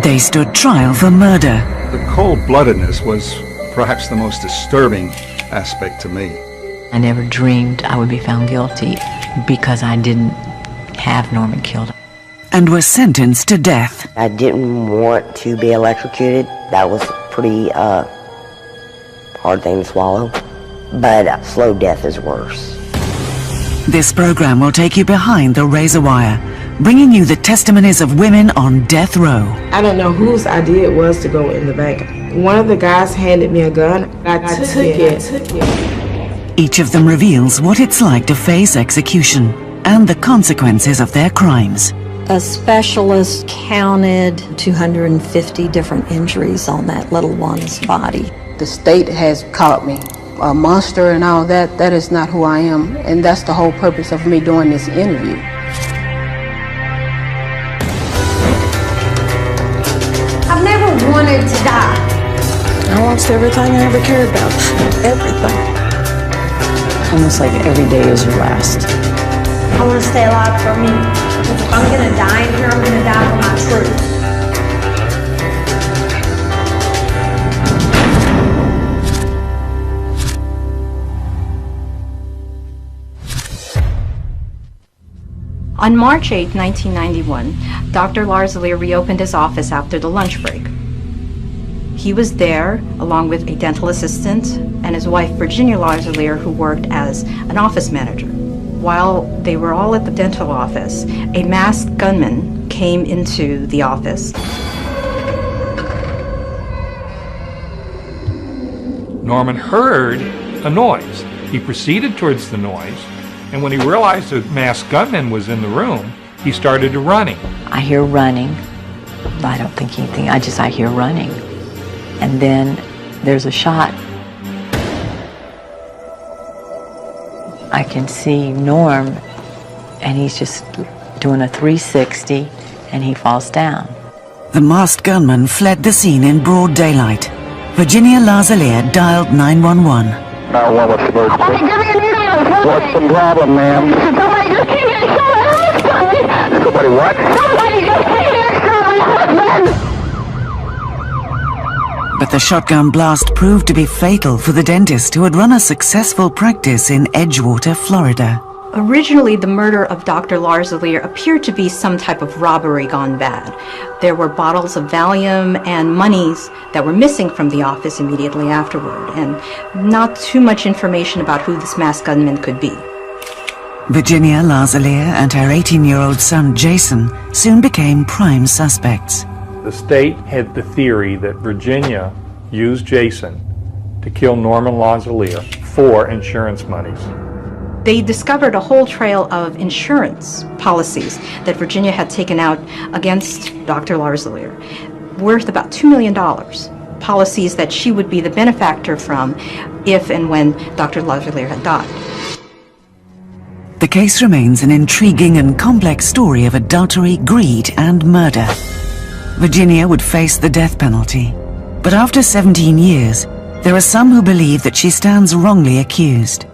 They stood trial for murder. The cold-bloodedness was perhaps the most disturbing aspect to me. I never dreamed I would be found guilty because I didn't have Norman killed. And were sentenced to death. I didn't want to be electrocuted. That was a pretty hard thing to swallow. But slow death is worse. This program will take you behind the razor wire, bringing you the testimonies of women on death row. I don't know whose idea it was to go in the back. One of the guys handed me a gun. I took it. Each of them reveals what it's like to face execution and the consequences of their crimes. A specialist counted 250 different injuries on that little one's body. The state has called me a monster and all that. That is not who I am, and that's the whole purpose of me doing this interview. I've never wanted to die. I lost everything I ever cared about. Everything. Almost like every day is your last. I want to stay alive for me. Because if I'm going to die in here, I'm going to die for my truth. On March 8, 1991, Dr. Larzalier reopened his office after the lunch break. He was there along with a dental assistant and his wife, Virginia Larzalier, who worked as an office manager. While they were all at the dental office, a masked gunman came into the office. Norman heard a noise. He proceeded towards the noise, and when he realized the masked gunman was in the room, he started running. I hear running. I don't think anything. I hear running. And then there's a shot. I can see Norm, and he's just doing a 360, and he falls down. The masked gunman fled the scene in broad daylight. Virginia Larzalier dialed 911. 911, what's the emergency? What's the problem, ma'am? Somebody just came here and shot my husband! Somebody what? Somebody just came here and shot my husband! But the shotgun blast proved to be fatal for the dentist who had run a successful practice in Edgewater, Florida. Originally, the murder of Dr. Larzalier appeared to be some type of robbery gone bad. There were bottles of Valium and monies that were missing from the office immediately afterward, and not too much information about who this masked gunman could be. Virginia Larzalier and her 18-year-old son Jason soon became prime suspects. The state had the theory that Virginia used Jason to kill Norman Larzalier for insurance monies. They discovered a whole trail of insurance policies that Virginia had taken out against Dr. Larzalier, worth about $2 million, policies that she would be the benefactor from if and when Dr. Larzalier had died. The case remains an intriguing and complex story of adultery, greed, and murder. Virginia would face the death penalty, but after 17 years, there are some who believe that she stands wrongly accused.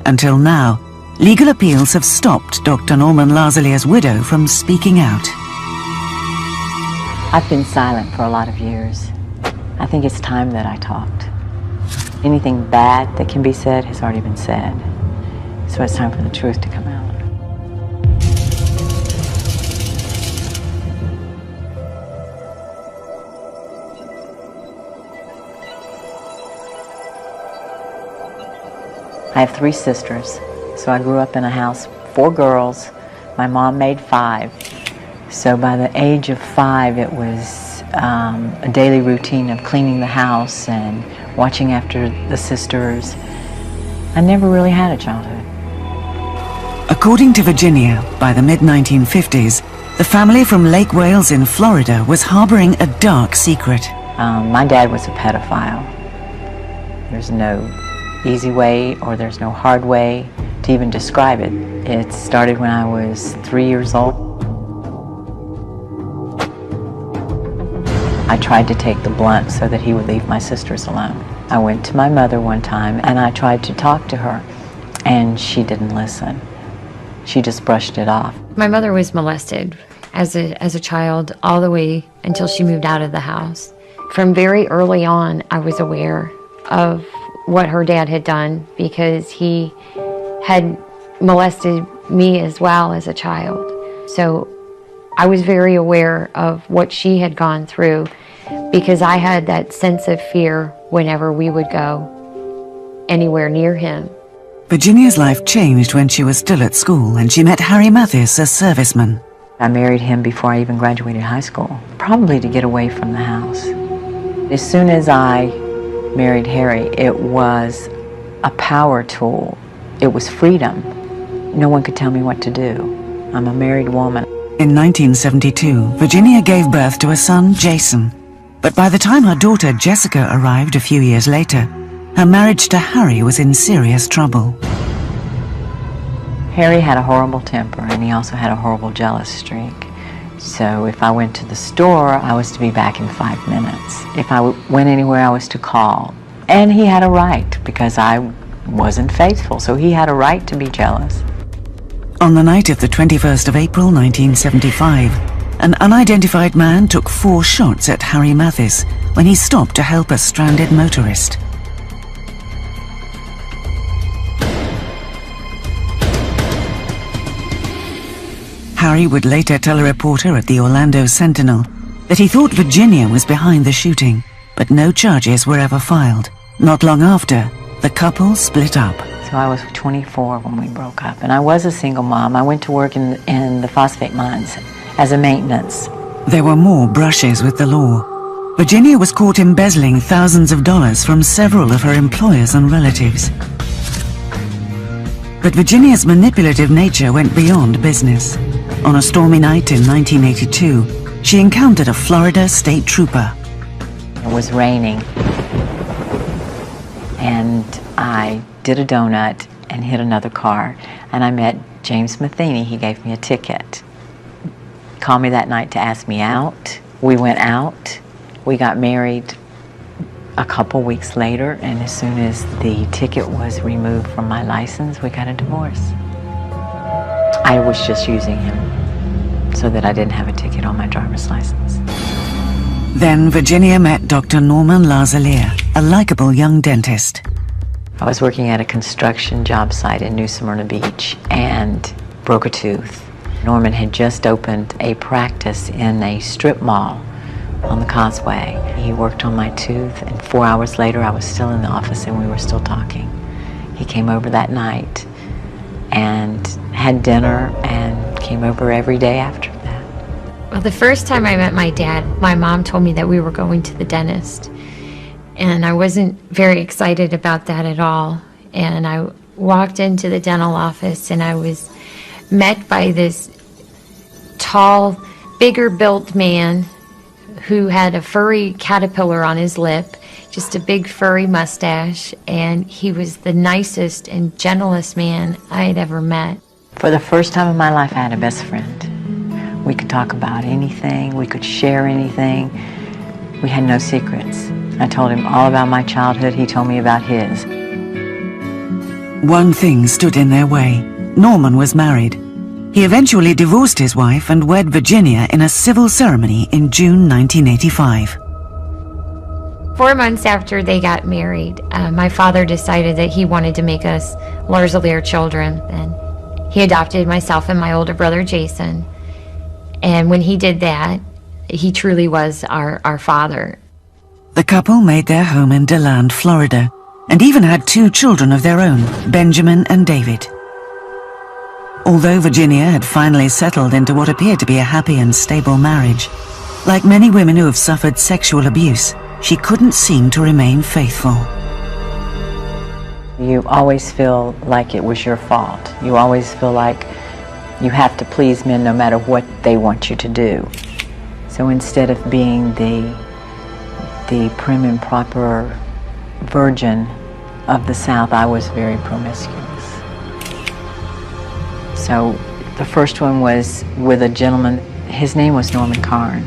Until now, legal appeals have stopped Dr. Norman Larzalier's widow from speaking out. I've been silent for a lot of years. I think it's time that I talked. Anything bad that can be said has already been said. So it's time for the truth to come out. I have 3 sisters, so I grew up in a house, 4 girls. My mom made 5. So by the age of 5, it was a daily routine of cleaning the house and watching after the sisters. I never really had a childhood. According to Virginia, by the mid-1950s, the family from Lake Wales in Florida was harboring a dark secret. My dad was a pedophile. There's no easy way or there's no hard way to even describe it. It started when I was 3 years old. I tried to take the blunt so that he would leave my sisters alone. I went to my mother one time and I tried to talk to her and she didn't listen. She just brushed it off. My mother was molested as a child all the way until she moved out of the house. From very early on, I was aware of what her dad had done because he had molested me as well as a child. So I was very aware of what she had gone through because I had that sense of fear whenever we would go anywhere near him. Virginia's life changed when she was still at school and she met Harry Mathis, a serviceman. I married him before I even graduated high school, probably to get away from the house. As soon as I married Harry, it was a power tool. It was freedom. No one could tell me what to do. I'm a married woman. In 1972, Virginia gave birth to a son, Jason. But by the time her daughter, Jessica, arrived a few years later, her marriage to Harry was in serious trouble. Harry had a horrible temper, and he also had a horrible jealous streak. So if I went to the store, I was to be back in 5 minutes. If I went anywhere, I was to call. And he had a right, because I wasn't faithful, so he had a right to be jealous. On the night of the 21st of April 1975, an unidentified man took 4 shots at Harry Mathis when he stopped to help a stranded motorist. Harry would later tell a reporter at the Orlando Sentinel that he thought Virginia was behind the shooting, but no charges were ever filed. Not long after, the couple split up. So I was 24 when we broke up, and I was a single mom. I went to work in the phosphate mines as a maintenance. There were more brushes with the law. Virginia was caught embezzling thousands of dollars from several of her employers and relatives. But Virginia's manipulative nature went beyond business. On a stormy night in 1982, she encountered a Florida state trooper. It was raining, and I did a donut and hit another car, and I met James Matheny. He gave me a ticket. He called me that night to ask me out. We went out. We got married a couple weeks later, and as soon as the ticket was removed from my license, we got a divorce. I was just using him so that I didn't have a ticket on my driver's license. Then Virginia met Dr. Norman Lazalier, a likable young dentist. I was working at a construction job site in New Smyrna Beach and broke a tooth. Norman had just opened a practice in a strip mall on the Causeway. He worked on my tooth, and 4 hours later I was still in the office and we were still talking. He came over that night and had dinner and came over every day after that. Well, the first time I met my dad, my mom told me that we were going to the dentist. And I wasn't very excited about that at all. And I walked into the dental office and I was met by this tall, bigger built man who had a furry caterpillar on his lip, just a big furry mustache, and he was the nicest and gentlest man I had ever met. For the first time in my life, I had a best friend. We could talk about anything, we could share anything. We had no secrets. I told him all about my childhood, he told me about his. One thing stood in their way. Norman was married. He eventually divorced his wife and wed Virginia in a civil ceremony in June 1985. 4 months after they got married, my father decided that he wanted to make us Lazalier children, and he adopted myself and my older brother Jason. And when he did that, he truly was our father. The couple made their home in DeLand, Florida, and even had 2 children of their own, Benjamin and David. Although Virginia had finally settled into what appeared to be a happy and stable marriage, like many women who have suffered sexual abuse, she couldn't seem to remain faithful. You always feel like it was your fault. You always feel like you have to please men no matter what they want you to do. So instead of being the prim and proper virgin of the South, I was very promiscuous. So the first one was with a gentleman, his name was Norman Karn.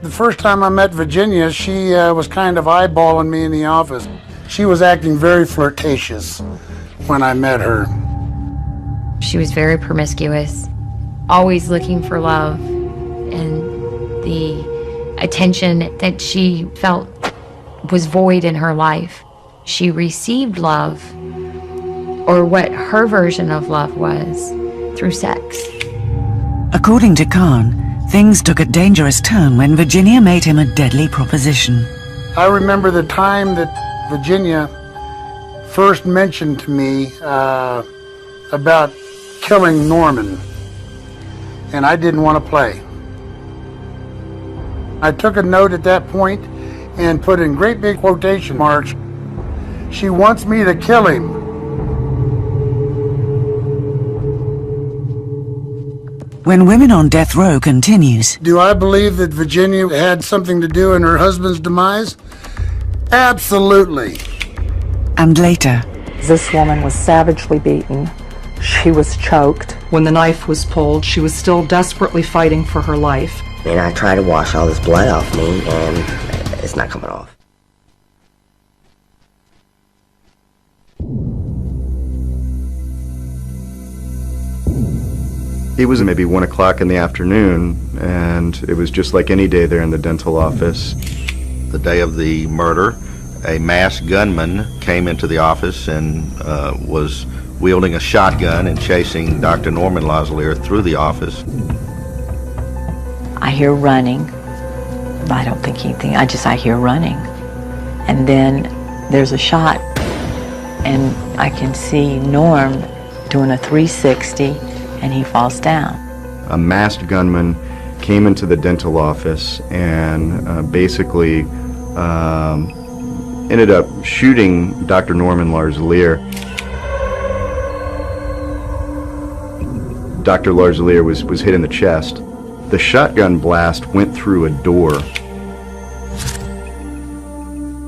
The first time I met Virginia, she was kind of eyeballing me in the office. She was acting very flirtatious when I met her. She was very promiscuous, always looking for love. the attention that she felt was void in her life. She received love, or what her version of love was, through sex. According to Kahn, things took a dangerous turn when Virginia made him a deadly proposition. I remember the time that Virginia first mentioned to me about killing Norman, and I didn't want to play. I took a note at that point and put in great big quotation marks, "She wants me to kill him." When Women on Death Row continues. Do I believe that Virginia had something to do in her husband's demise? Absolutely. And later. This woman was savagely beaten. She was choked. When the knife was pulled, she was still desperately fighting for her life. And I try to wash all this blood off me, and it's not coming off. It was maybe 1 o'clock in the afternoon, and it was just like any day there in the dental office. The day of the murder, a masked gunman came into the office and was wielding a shotgun and chasing Dr. Norman Lazalier through the office. I hear running, but I don't think anything. I hear running. And then there's a shot, and I can see Norm doing a 360, and he falls down. A masked gunman came into the dental office and basically ended up shooting Dr. Norman Lazalier. Dr. Lazalier was hit in the chest. The shotgun blast went through a door.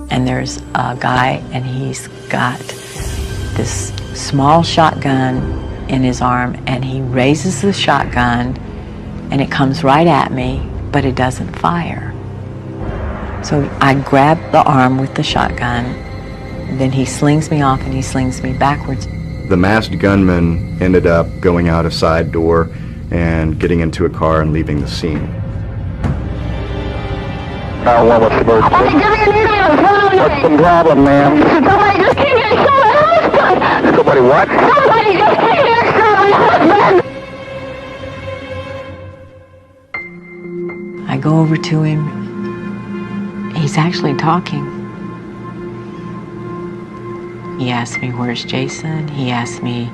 And there's a guy, and he's got this small shotgun in his arm, and he raises the shotgun, and it comes right at me, but it doesn't fire. So I grab the arm with the shotgun, then he slings me off, and he slings me backwards. The masked gunman ended up going out a side door and getting into a car and leaving the scene. What's the problem, ma'am? Somebody just came here and shot my husband! Somebody what? Somebody just came here and shot my husband! I go over to him. He's actually talking. He asked me, "Where's Jason?" He asked me,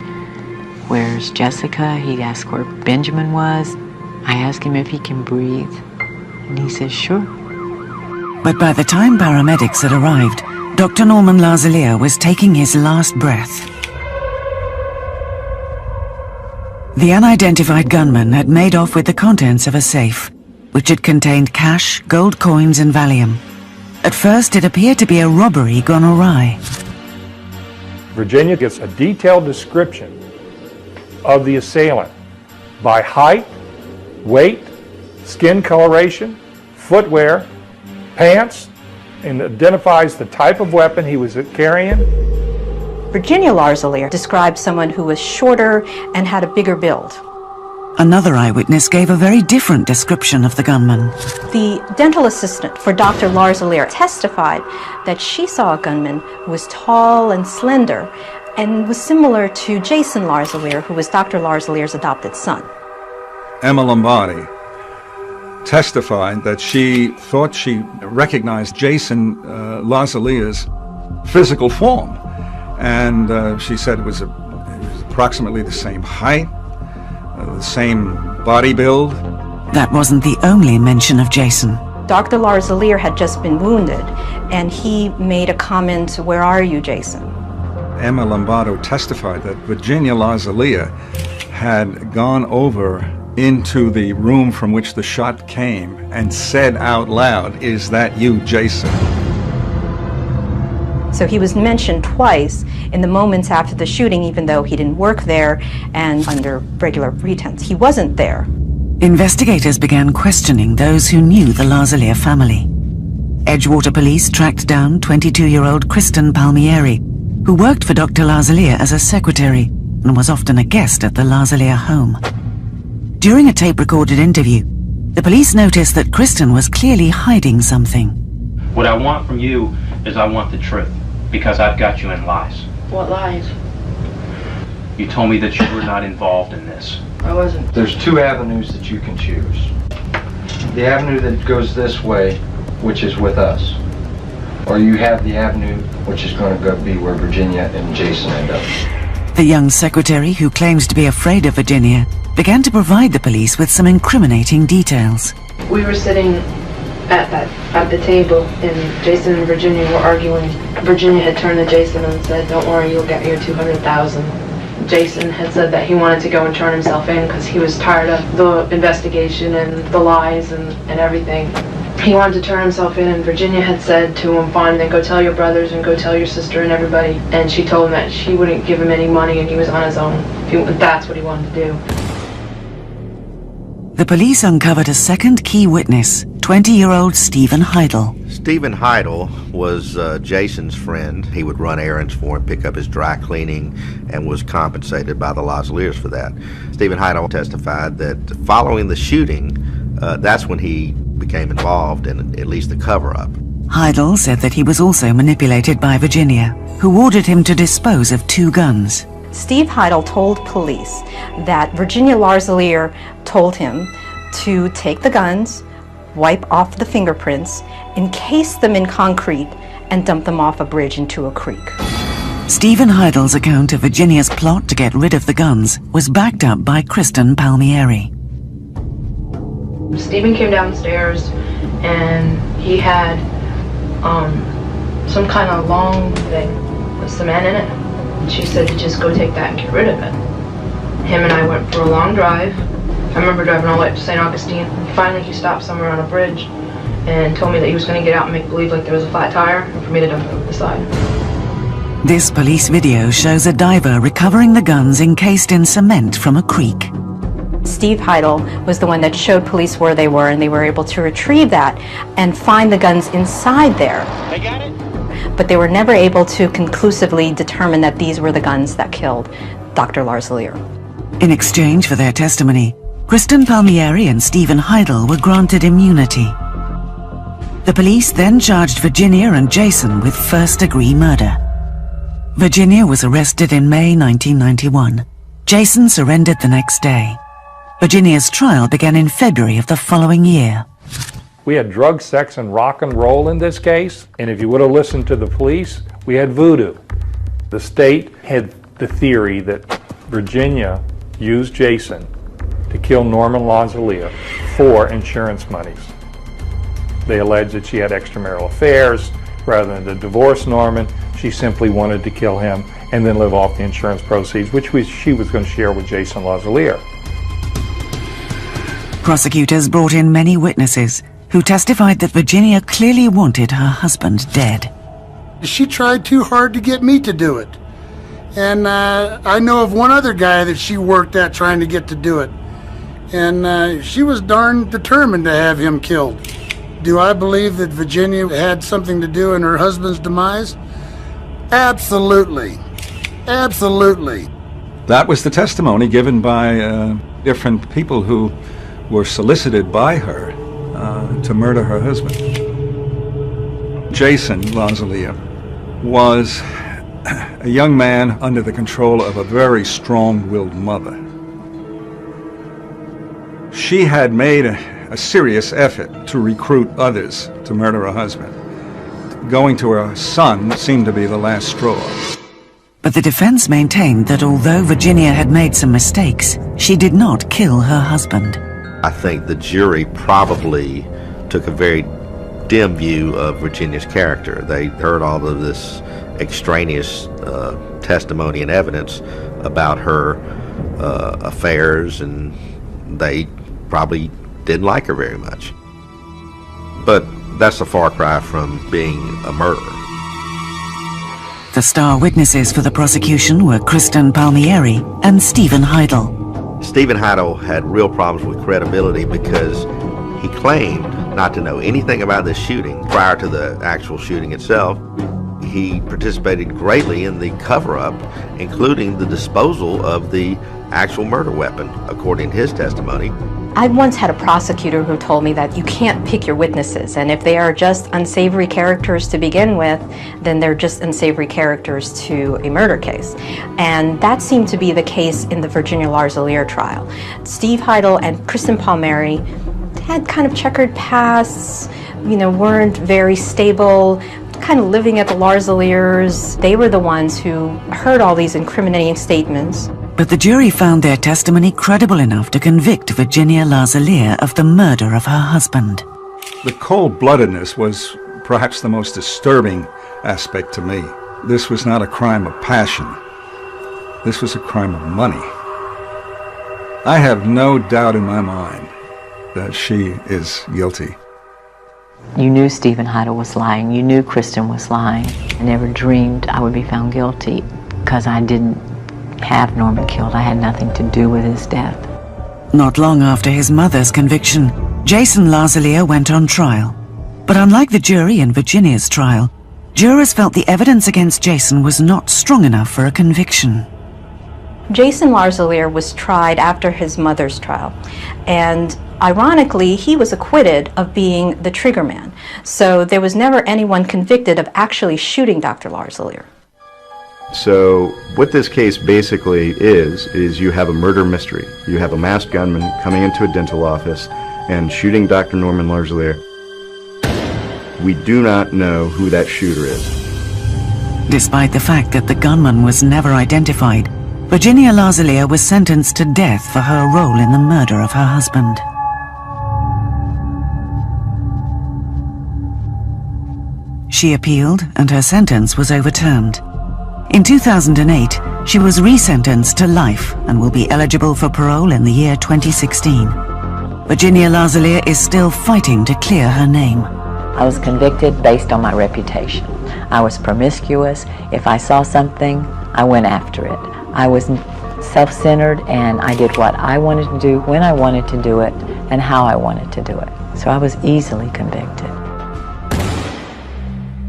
"Where's Jessica?" He asked where Benjamin was. I asked him if he can breathe, and he says, "Sure." But by the time paramedics had arrived, Dr. Norman Lazalier was taking his last breath. The unidentified gunman had made off with the contents of a safe, which had contained cash, gold coins, and Valium. At first, it appeared to be a robbery gone awry. Virginia gets a detailed description of the assailant by height, weight, skin coloration, footwear, pants, and identifies the type of weapon he was carrying. Virginia Lazalier described someone who was shorter and had a bigger build. Another eyewitness gave a very different description of the gunman. The dental assistant for Dr. Lazalier testified that she saw a gunman who was tall and slender and was similar to Jason Lazalier, who was Dr. Lazalier's adopted son. Emma Lombardi testified that she thought she recognized Jason Lazalier's physical form, and she said it was approximately the same height, the same body build. That wasn't the only mention of Jason. Dr. Lazalier had just been wounded, and he made a comment, "Where are you, Jason?" Emma Lombardo testified that Virginia Lazalier had gone over into the room from which the shot came and said out loud, "Is that you, Jason?" So he was mentioned twice in the moments after the shooting, even though he didn't work there and under regular pretense. He wasn't there. Investigators began questioning those who knew the Lazalier family. Edgewater police tracked down 22-year-old Kristen Palmieri, who worked for Dr. Lazalier as a secretary and was often a guest at the Lazalier home. During a tape-recorded interview, The police noticed that Kristen was clearly hiding something. What I want from you is I want the truth, because I've got you in lies. What lies? You told me that you were not involved in this. I wasn't. There's two avenues that you can choose. The avenue that goes this way, which is with us, or you have the avenue which is going to go be where Virginia and Jason end up. The young secretary, who claims to be afraid of Virginia, began to provide the police with some incriminating details. We were sitting at the table, and Jason and Virginia were arguing. Virginia had turned to Jason and said, "Don't worry, you'll get your $200,000." Jason had said that he wanted to go and turn himself in because he was tired of the investigation and the lies and everything. He wanted to turn himself in, and Virginia had said to him, "Fine, then go tell your brothers and go tell your sister and everybody." And she told him that she wouldn't give him any money and he was on his own. That's what he wanted to do. The police uncovered a second key witness, 20-year-old Stephen Heidel. Stephen Heidel was Jason's friend. He would run errands for him, pick up his dry cleaning, and was compensated by the Lazaliers for that. Stephen Heidel testified that following the shooting, that's when he became involved in at least the cover-up. Heidel said that he was also manipulated by Virginia, who ordered him to dispose of 2 guns. Steve Heidel told police that Virginia Lazalier told him to take the guns, wipe off the fingerprints, encase them in concrete, and dump them off a bridge into a creek. Stephen Heidel's account of Virginia's plot to get rid of the guns was backed up by Kristen Palmieri. Stephen came downstairs and he had some kind of long thing with cement in it. And she said to just go take that and get rid of it. Him and I went for a long drive. I remember driving all the way up to St. Augustine. Finally, he stopped somewhere on a bridge and told me that he was going to get out and make believe like there was a flat tire and for me to dump it over the side. This police video shows a diver recovering the guns encased in cement from a creek. Steve Heidel was the one that showed police where they were, and they were able to retrieve that and find the guns inside there. They got it? But they were never able to conclusively determine that these were the guns that killed Dr. Lazalier. In exchange for their testimony, Kristen Palmieri and Stephen Heidel were granted immunity. The police then charged Virginia and Jason with first-degree murder. Virginia was arrested in May 1991. Jason surrendered the next day. Virginia's trial began in February of the following year. We had drug, sex, and rock and roll in this case, and if you would have listened to the police, we had voodoo. The state had the theory that Virginia used Jason to kill Norman Lazalier for insurance monies. They alleged that she had extramarital affairs. Rather than to divorce Norman, she simply wanted to kill him and then live off the insurance proceeds, which she was going to share with Jason Lazalier. Prosecutors brought in many witnesses who testified that Virginia clearly wanted her husband dead. She tried too hard to get me to do it. And I know of one other guy that she worked at trying to get to do it. And she was darn determined to have him killed. Do I believe that Virginia had something to do in her husband's demise? Absolutely. Absolutely. That was the testimony given by different people who were solicited by her to murder her husband. Jason Lazalier was a young man under the control of a very strong-willed mother. She had made a serious effort to recruit others to murder her husband. Going to her son seemed to be the last straw. But the defense maintained that although Virginia had made some mistakes, she did not kill her husband. I think the jury probably took a very dim view of Virginia's character. They heard all of this extraneous testimony and evidence about her affairs, and they probably didn't like her very much. But that's a far cry from being a murderer. The star witnesses for the prosecution were Kristen Palmieri and Stephen Heidel. Stephen Heidel had real problems with credibility because he claimed not to know anything about this shooting prior to the actual shooting itself. He participated greatly in the cover-up, including the disposal of the actual murder weapon, according to his testimony. I once had a prosecutor who told me that you can't pick your witnesses, and if they are just unsavory characters to begin with, then they're just unsavory characters to a murder case. And that seemed to be the case in the Virginia Larzalier trial. Steve Heidel and Kristen Palmieri had kind of checkered pasts, weren't very stable, kind of living at the Larzaliers. They were the ones who heard all these incriminating statements. But the jury found their testimony credible enough to convict Virginia Larzalier of the murder of her husband. The cold-bloodedness was perhaps the most disturbing aspect to me. This was not a crime of passion. This was a crime of money. I have no doubt in my mind that she is guilty. You knew Stephen Heidel was lying. You knew Kristen was lying. I never dreamed I would be found guilty because I didn't have Norman killed. I had nothing to do with his death. Not long after his mother's conviction, Jason Larzalier went on trial. But unlike the jury in Virginia's trial, jurors felt the evidence against Jason was not strong enough for a conviction. Jason Larzalier was tried after his mother's trial, and ironically, he was acquitted of being the triggerman. So there was never anyone convicted of actually shooting Dr. Larzalier. So what this case basically is you have a murder mystery. You have a masked gunman coming into a dental office and shooting Dr. Norman Larzalier. We do not know who that shooter is. Despite the fact that the gunman was never identified, Virginia Larzalier was sentenced to death for her role in the murder of her husband. She appealed, and her sentence was overturned. In 2008, she was resentenced to life and will be eligible for parole in the year 2016. Virginia Larzalier is still fighting to clear her name. I was convicted based on my reputation. I was promiscuous. If I saw something, I went after it. I was self-centered, and I did what I wanted to do, when I wanted to do it, and how I wanted to do it. So I was easily convicted.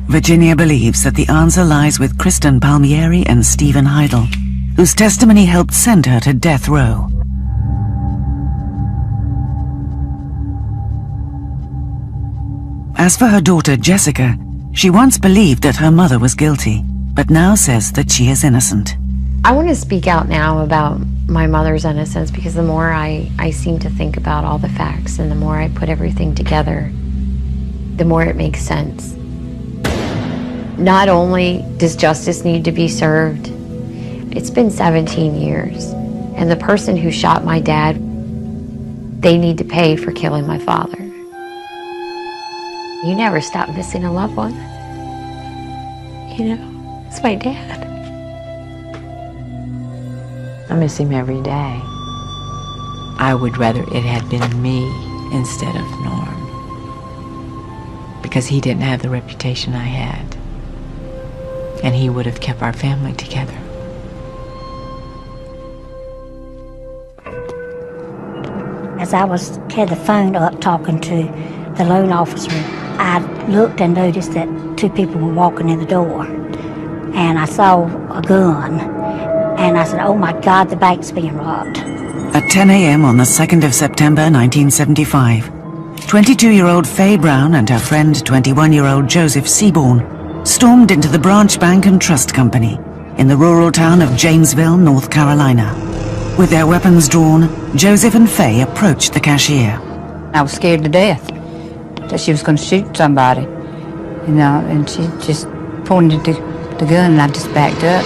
Virginia believes that the answer lies with Kristen Palmieri and Stephen Heidel, whose testimony helped send her to death row. As for her daughter Jessica, she once believed that her mother was guilty, but now says that she is innocent. I want to speak out now about my mother's innocence because the more I seem to think about all the facts and the more I put everything together, the more it makes sense. Not only does justice need to be served, it's been 17 years, and the person who shot my dad, they need to pay for killing my father. You never stop missing a loved one. It's my dad. I miss him every day. I would rather it had been me instead of Norm, because he didn't have the reputation I had, and he would have kept our family together. As I had the phone up talking to the loan officer, I looked and noticed that two people were walking in the door, and I saw a gun, and I said, oh my God, the bank's being robbed. At 10 a.m. on the 2nd of September 1975, 22-year-old Faye Brown and her friend 21-year-old Joseph Seaborn stormed into the Branch Bank and Trust Company in the rural town of Jamesville, North Carolina. With their weapons drawn, Joseph and Faye approached the cashier. I was scared to death that she was going to shoot somebody, and she just pointed the gun, and I just backed up.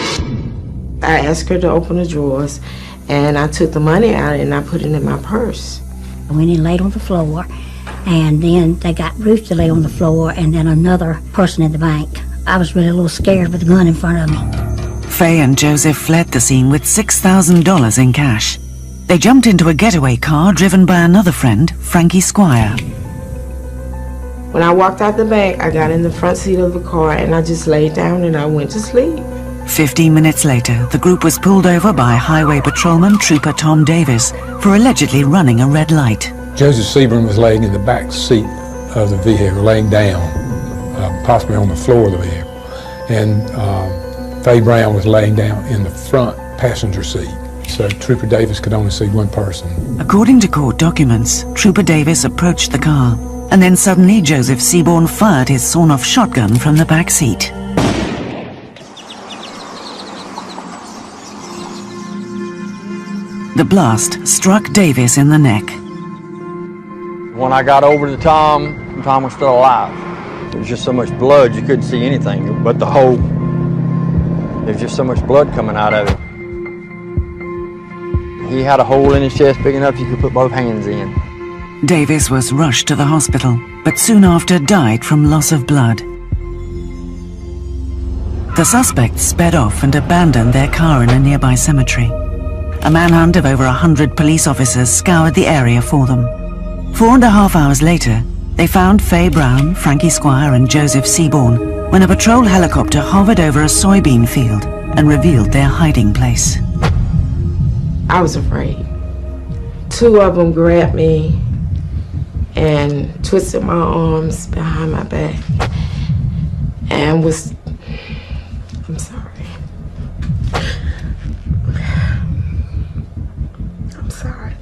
I asked her to open the drawers, and I took the money out and I put it in my purse. I went and laid on the floor, and then they got Ruth to lay on the floor, and then another person in the bank. I was really a little scared with the gun in front of me. Faye and Joseph fled the scene with $6,000 in cash. They jumped into a getaway car driven by another friend, Frankie Squire. When I walked out the bank, I got in the front seat of the car and I just laid down and I went to sleep. 15 minutes later, the group was pulled over by Highway Patrolman Trooper Tom Davis for allegedly running a red light. Joseph Seaborn was laying in the back seat of the vehicle, laying down, possibly on the floor of the vehicle. And Faye Brown was laying down in the front passenger seat. So Trooper Davis could only see one person. According to court documents, Trooper Davis approached the car, and then suddenly Joseph Seaborn fired his sawn-off shotgun from the back seat. The blast struck Davis in the neck. When I got over to Tom, Tom was still alive. There was just so much blood you couldn't see anything but the hole. There's just so much blood coming out of it. He had a hole in his chest big enough you could put both hands in. Davis was rushed to the hospital, but soon after died from loss of blood. The suspects sped off and abandoned their car in a nearby cemetery. A manhunt of over 100 police officers scoured the area for them. 4.5 hours later, they found Faye Brown, Frankie Squire and Joseph Seaborn when a patrol helicopter hovered over a soybean field and revealed their hiding place. I was afraid. Two of them grabbed me and twisted my arms behind my back and was, I'm sorry. I'm sorry.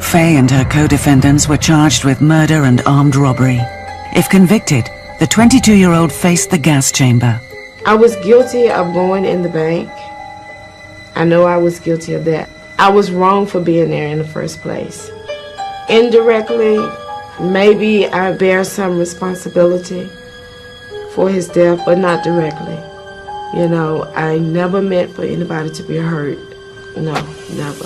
Faye and her co-defendants were charged with murder and armed robbery. If convicted, the 22-year-old faced the gas chamber. I was guilty of going in the bank. I know I was guilty of that. I was wrong for being there in the first place. Indirectly, maybe I bear some responsibility for his death, but not directly. You know, I never meant for anybody to be hurt. No, never.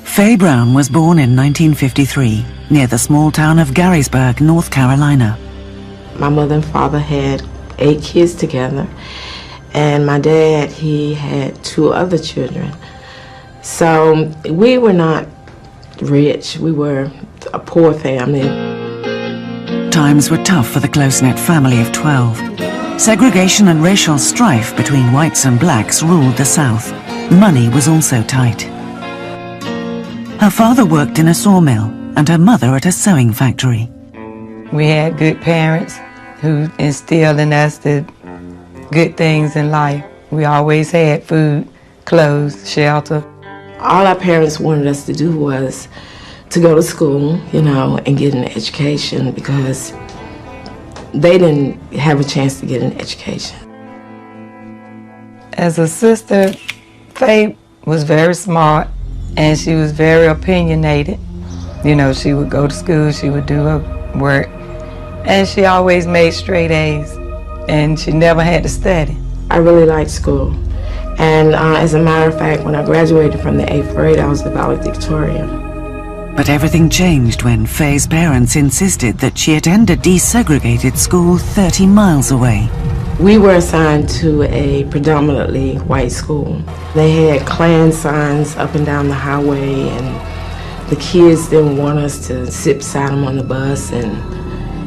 Faye Brown was born in 1953 near the small town of Garysburg, North Carolina. My mother and father had 8 kids together, and my dad, he had 2 other children. So we were not rich. We were a poor family. Times were tough for the close-knit family of 12. Segregation and racial strife between whites and blacks ruled the South. Money was also tight. Her father worked in a sawmill and her mother at a sewing factory. We had good parents who instilled in us the good things in life. We always had food, clothes, shelter. All our parents wanted us to do was to go to school, you know, and get an education because they didn't have a chance to get an education. As a sister, Faye was very smart and she was very opinionated. You know, she would go to school, she would do her work, and she always made straight A's, and she never had to study. I really liked school, and as a matter of fact, when I graduated from the 8th grade, I was the valedictorian. But everything changed when Faye's parents insisted that she attend a desegregated school 30 miles away. We were assigned to a predominantly white school. They had Klan signs up and down the highway, and the kids didn't want us to sit beside them on the bus, and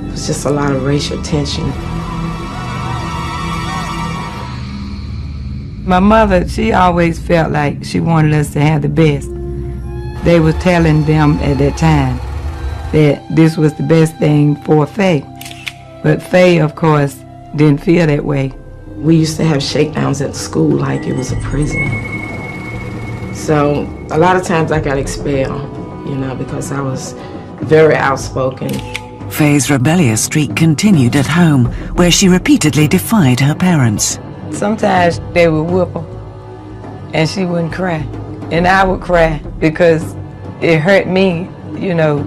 it was just a lot of racial tension. My mother, she always felt like she wanted us to have the best. They were telling them at that time that this was the best thing for Faye. But Faye, of course, didn't feel that way. We used to have shakedowns at the school like it was a prison. So a lot of times I got expelled, you know, because I was very outspoken. Faye's rebellious streak continued at home, where she repeatedly defied her parents. Sometimes they would whoop her, and she wouldn't cry. And I would cry because it hurt me, you know,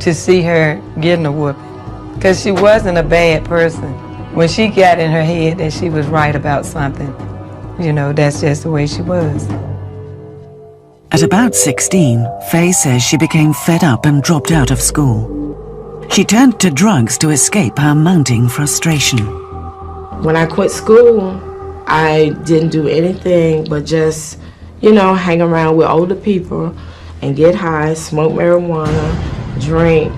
to see her getting a whooping. Because she wasn't a bad person. When she got in her head that she was right about something, you know, that's just the way she was. At about 16, Faye says she became fed up and dropped out of school. She turned to drugs to escape her mounting frustration. When I quit school, I didn't do anything but just, you know, hang around with older people and get high, smoke marijuana, drink,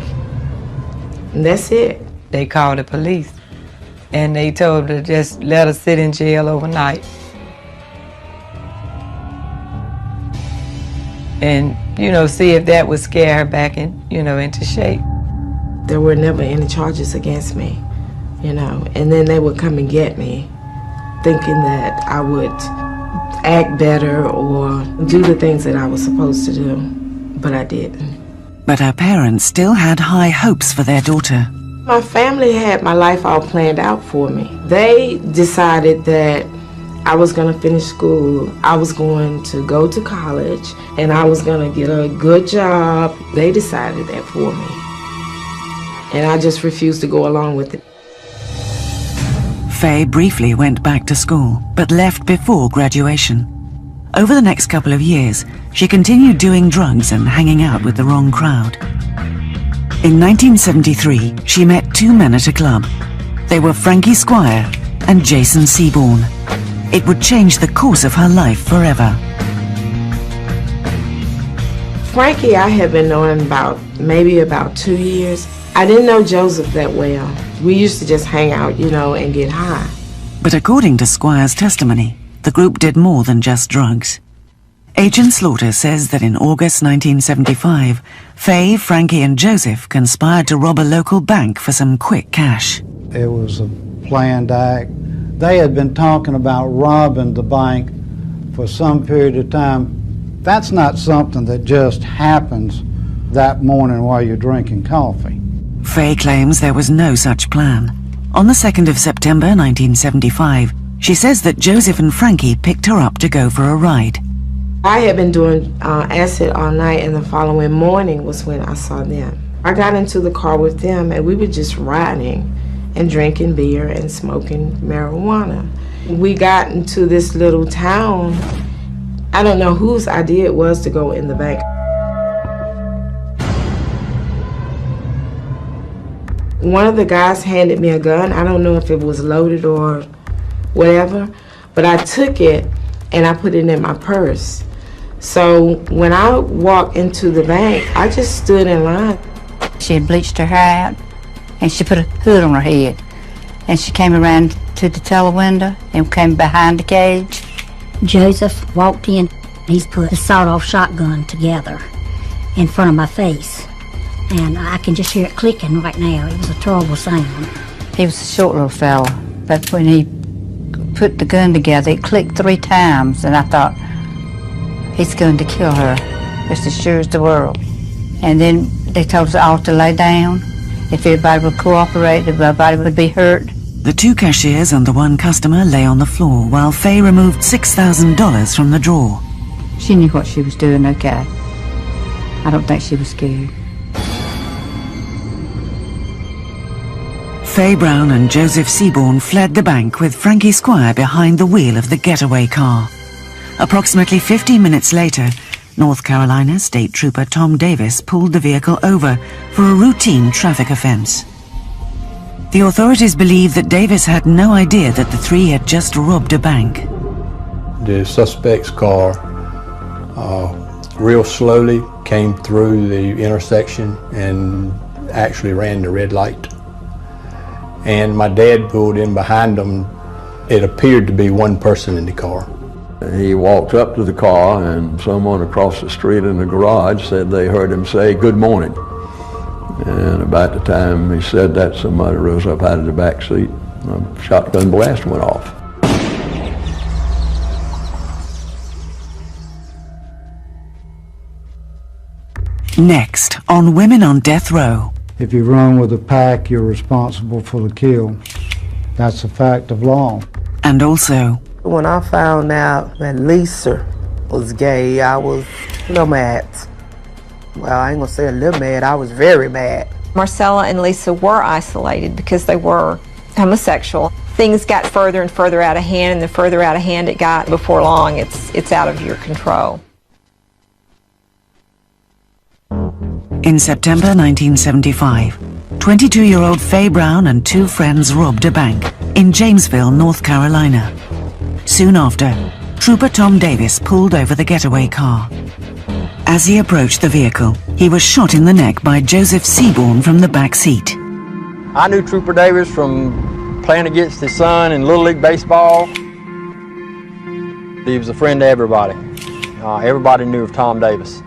and that's it. They called the police. And they told her to just let her sit in jail overnight. and, you know, see if that would scare her back into shape. There were never any charges against me, you know, and then they would come and get me, thinking that I would act better or do the things that I was supposed to do, but I didn't. But her parents still had high hopes for their daughter. My family had my life all planned out for me. They decided that I was going to finish school, I was going to go to college, and I was going to get a good job. They decided that for me. And I just refused to go along with it. Faye briefly went back to school, but left before graduation. Over the next couple of years, she continued doing drugs and hanging out with the wrong crowd. In 1973, she met two men at a club. They were Frankie Squire and Jason Seaborn. It would change the course of her life forever. Frankie, I had been knowing maybe about 2 years. I didn't know Joseph that well. We used to just hang out, you know, and get high. But according to Squire's testimony, the group did more than just drugs. Agent Slaughter says that in August 1975, Faye, Frankie and Joseph conspired to rob a local bank for some quick cash. It was a planned act. They had been talking about robbing the bank for some period of time. That's not something that just happens that morning while you're drinking coffee. Faye claims there was no such plan. On the 2nd of September 1975, she says that Joseph and Frankie picked her up to go for a ride. I had been doing acid all night, and the following morning was when I saw them. I got into the car with them, and we were just riding and drinking beer and smoking marijuana. We got into this little town. I don't know whose idea it was to go in the bank. One of the guys handed me a gun. I don't know if it was loaded or whatever, but I took it and I put it in my purse. So when I walked into the bank, I just stood in line. She had bleached her hair out, and she put a hood on her head. And she came around to the teller window and came behind the cage. Joseph walked in. He's put the sawed-off shotgun together in front of my face. And I can just hear it clicking right now. It was a terrible sound. He was a short little fella, but when he put the gun together, it clicked 3 times, and I thought, he's going to kill her, just as sure as the world. And then they told us all to lay down. If everybody would cooperate, if nobody would be hurt. The 2 cashiers and the 1 customer lay on the floor while Faye removed $6,000 from the drawer. She knew what she was doing, okay. I don't think she was scared. Faye Brown and Joseph Seaborn fled the bank with Frankie Squire behind the wheel of the getaway car. Approximately 15 minutes later, North Carolina State Trooper Tom Davis pulled the vehicle over for a routine traffic offense. The authorities believe that Davis had no idea that the 3 had just robbed a bank. The suspect's car real slowly came through the intersection and actually ran the red light. And my dad pulled in behind them. It appeared to be 1 person in the car. He walked up to the car, and someone across the street in the garage said they heard him say, "Good morning." And about the time he said that, somebody rose up out of the back seat. A shotgun blast went off. Next, on Women on Death Row. If you run with a pack, you're responsible for the kill. That's a fact of law. And also, when I found out that Lisa was gay, I was a little mad. Well, I ain't gonna say a little mad, I was very mad. Marcella and Lisa were isolated because they were homosexual. Things got further and further out of hand, and the further out of hand it got, before long it's out of your control. In September 1975, 22-year-old Faye Brown and 2 friends robbed a bank in Jamesville, North Carolina. Soon after, Trooper Tom Davis pulled over the getaway car. As he approached the vehicle, he was shot in the neck by Joseph Seaborn from the back seat. I knew Trooper Davis from playing against his son in Little League Baseball. He was a friend to everybody. Everybody knew of Tom Davis.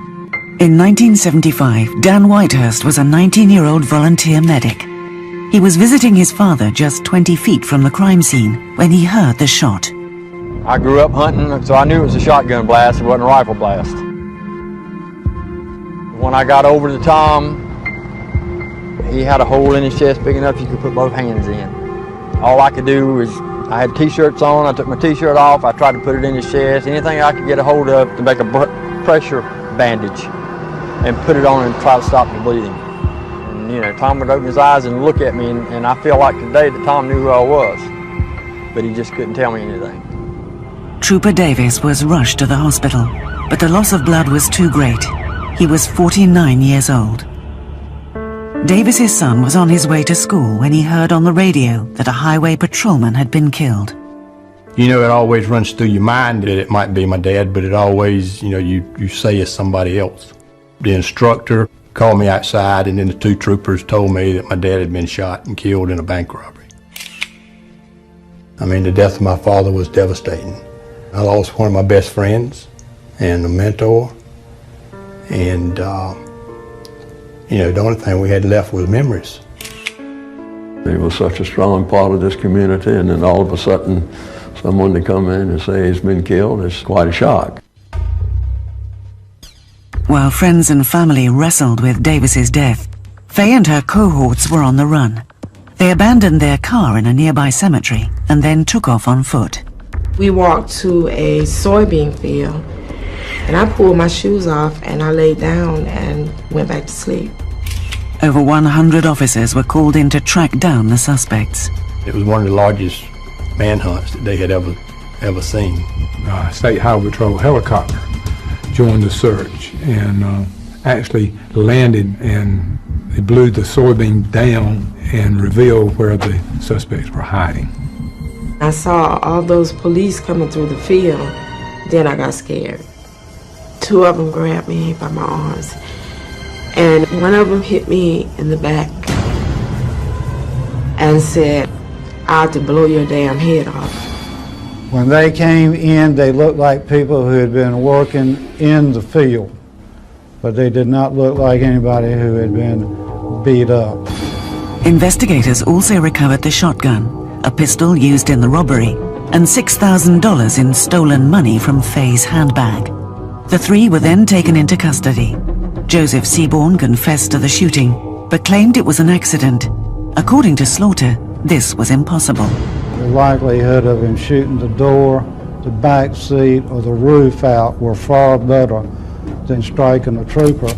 In 1975, Dan Whitehurst was a 19-year-old volunteer medic. He was visiting his father just 20 feet from the crime scene when he heard the shot. I grew up hunting, so I knew it was a shotgun blast, it wasn't a rifle blast. When I got over to Tom, he had a hole in his chest big enough you could put both hands in. All I could do was, I had t-shirts on, I took my t-shirt off, I tried to put it in his chest, anything I could get a hold of to make a pressure bandage and put it on and try to stop the bleeding. And you know, Tom would open his eyes and look at me, and I feel like today that Tom knew who I was, but he just couldn't tell me anything. Trooper Davis was rushed to the hospital, but the loss of blood was too great. He was 49 years old. Davis's son was on his way to school when he heard on the radio that a highway patrolman had been killed. You know, it always runs through your mind that it might be my dad, but it always, you know, you say it's somebody else. The instructor called me outside, and then the two troopers told me that my dad had been shot and killed in a bank robbery. I mean, the death of my father was devastating. I lost one of my best friends and a mentor, and you know, the only thing we had left was memories. He was such a strong part of this community, and then all of a sudden, someone to come in and say he's been killed is quite a shock. While friends and family wrestled with Davis's death, Faye and her cohorts were on the run. They abandoned their car in a nearby cemetery and then took off on foot. We walked to a soybean field, and I pulled my shoes off and I laid down and went back to sleep. Over 100 officers were called in to track down the suspects. It was one of the largest manhunts that they had ever seen. State Highway Patrol helicopter joined the search and actually landed, and they blew the soybean down and revealed where the suspects were hiding. I saw all those police coming through the field, then I got scared. Two of them grabbed me by my arms, and one of them hit me in the back and said, "I have to blow your damn head off." When they came in, they looked like people who had been working in the field, but they did not look like anybody who had been beat up. Investigators also recovered the shotgun, a pistol used in the robbery, and $6,000 in stolen money from Faye's handbag. The three were then taken into custody. Joseph Seaborn confessed to the shooting, but claimed it was an accident. According to Slaughter, this was impossible. The likelihood of him shooting the door, the back seat, or the roof out were far better than striking a trooper.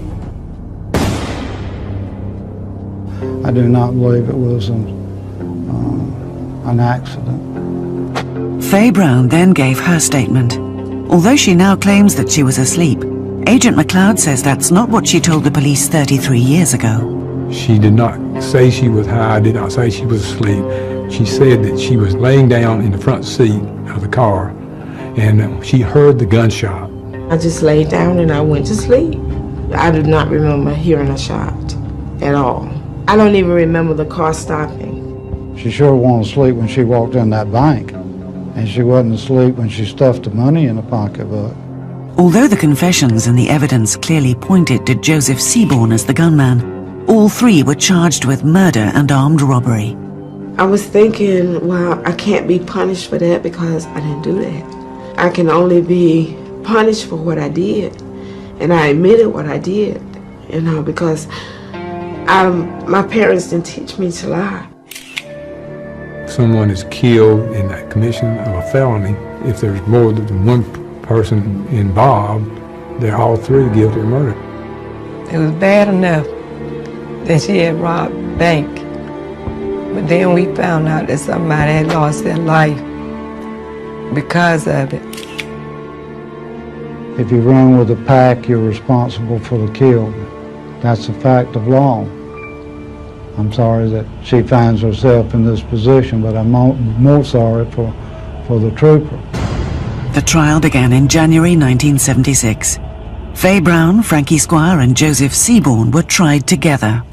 I do not believe it was an accident. Faye Brown then gave her statement. Although she now claims that she was asleep, Agent McLeod says that's not what she told the police 33 years ago. She did not say she was high, did not say she was asleep. She said that she was laying down in the front seat of the car and she heard the gunshot. I just laid down and I went to sleep. I do not remember hearing a shot at all. I don't even remember the car stopping. She sure wasn't asleep when she walked in that bank, and she wasn't asleep when she stuffed the money in the pocketbook. Although the confessions and the evidence clearly pointed to Joseph Seaborn as the gunman, all three were charged with murder and armed robbery. I was thinking, well, I can't be punished for that because I didn't do that. I can only be punished for what I did. And I admitted what I did, you know, because my parents didn't teach me to lie. Someone is killed in the commission of a felony. If there's more than one person involved, they're all three guilty of murder. It was bad enough that she had robbed a bank, but then we found out that somebody had lost their life because of it. If you run with a pack, you're responsible for the kill. That's a fact of law. I'm sorry that she finds herself in this position, but I'm more sorry for the trooper. The trial began in January 1976. Faye Brown, Frankie Squire, and Joseph Seaborn were tried together.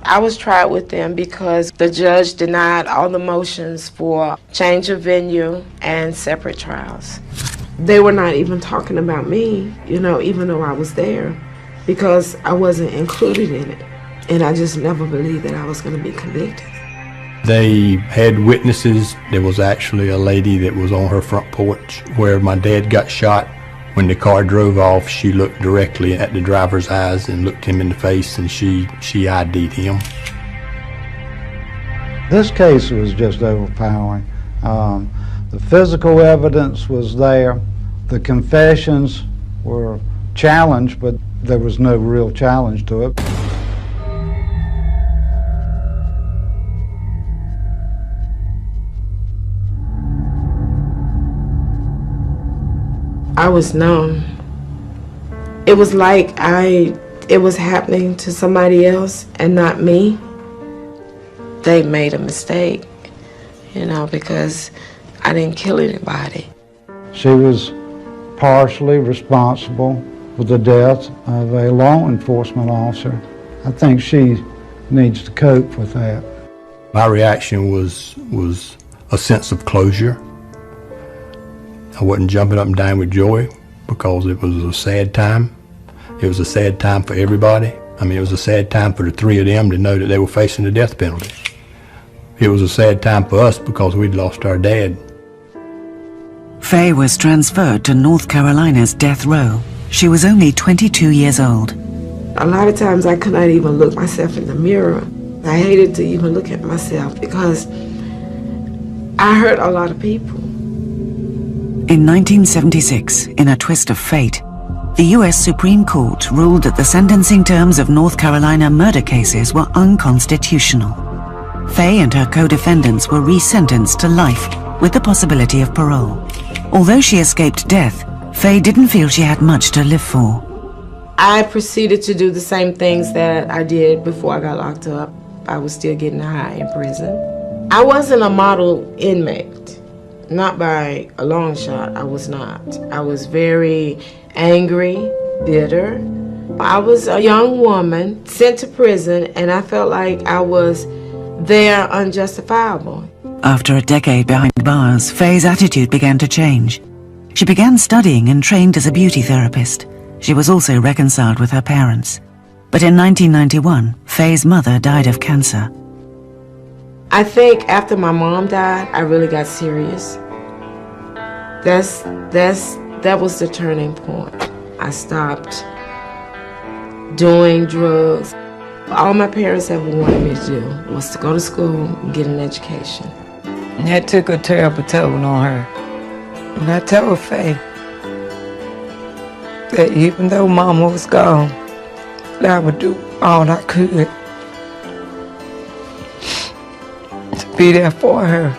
I was tried with them because the judge denied all the motions for change of venue and separate trials. they were not even talking about me, you know, even though I was there, because I wasn't included in it. And I just never believed that I was going to be convicted. They had witnesses. There was actually a lady that was on her front porch where my dad got shot. When the car drove off, she looked directly at the driver's eyes and looked him in the face, and she ID'd him. This case was just overpowering. The physical evidence was there. The confessions were challenged, but there was no real challenge to it. I was numb. It was like it was happening to somebody else and not me. They made a mistake, you know, because I didn't kill anybody. She was partially responsible for the death of a law enforcement officer. I think she needs to cope with that. My reaction was a sense of closure. I wasn't jumping up and down with joy because it was a sad time. It was a sad time for everybody. I mean, it was a sad time for the three of them to know that they were facing the death penalty. It was a sad time for us because we'd lost our dad. Faye was transferred to North Carolina's death row. She was only 22 years old. A lot of times I could not even look myself in the mirror. I hated to even look at myself because I hurt a lot of people. In 1976, in a twist of fate, the U.S. Supreme Court ruled that the sentencing terms of North Carolina murder cases were unconstitutional. Faye and her co-defendants were resentenced to life with the possibility of parole. Although she escaped death, Faye didn't feel she had much to live for. I proceeded to do the same things that I did before I got locked up. I was still getting high in prison. I wasn't a model inmate. Not by a long shot, I was not. I was very angry, bitter. I was a young woman sent to prison, and I felt like I was there unjustifiable. After a decade behind bars, Faye's attitude began to change. She began studying and trained as a beauty therapist. She was also reconciled with her parents. But in 1991, Faye's mother died of cancer. I think after my mom died, I really got serious. That was the turning point. I stopped doing drugs. All my parents ever wanted me to do was to go to school and get an education. That took a terrible toll on her. And I told Faye that even though Mama was gone, that I would do all I could to be there for her.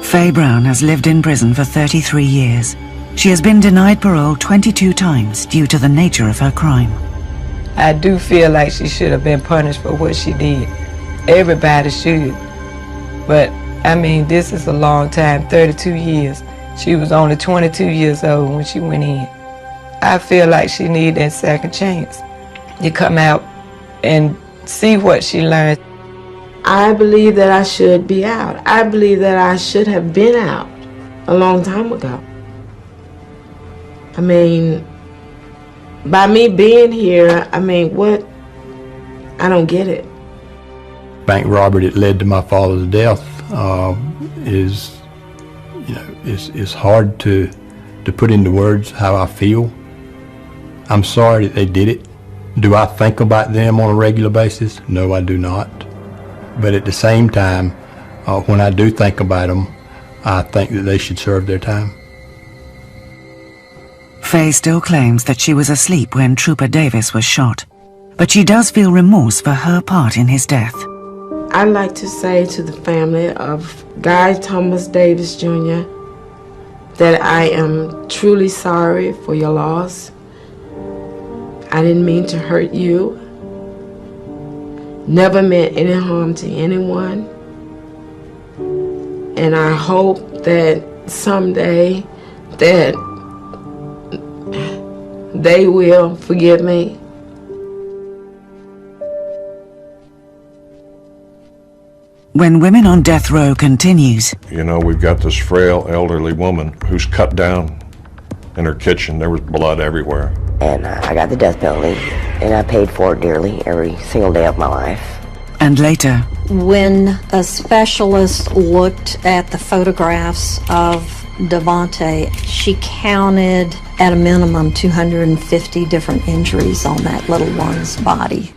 Faye Brown has lived in prison for 33 years. She has been denied parole 22 times due to the nature of her crime. I do feel like she should have been punished for what she did. Everybody should. But, I mean, this is a long time, 32 years. She was only 22 years old when she went in. I feel like she needed that second chance to come out and see what she learned. I believe that I should be out. I believe that I should have been out a long time ago. I mean, by me being here, I mean, what? I don't get it. Bank robbery that led to my father's death is, you know, it's hard to put into words how I feel. I'm sorry that they did it. Do I think about them on a regular basis? No, I do not. But at the same time, when I do think about them, I think that they should serve their time. Faye still claims that she was asleep when Trooper Davis was shot, but she does feel remorse for her part in his death. I'd like to say to the family of Guy Thomas Davis Jr. that I am truly sorry for your loss. I didn't mean to hurt you. Never meant any harm to anyone. And I hope that someday that they will forgive me. When Women on Death Row continues. You know, we've got this frail elderly woman who's cut down in her kitchen. There was blood everywhere. And I got the death penalty, and I paid for it dearly every single day of my life. And later, when a specialist looked at the photographs of Devontae, she counted at a minimum 250 different injuries on that little one's body.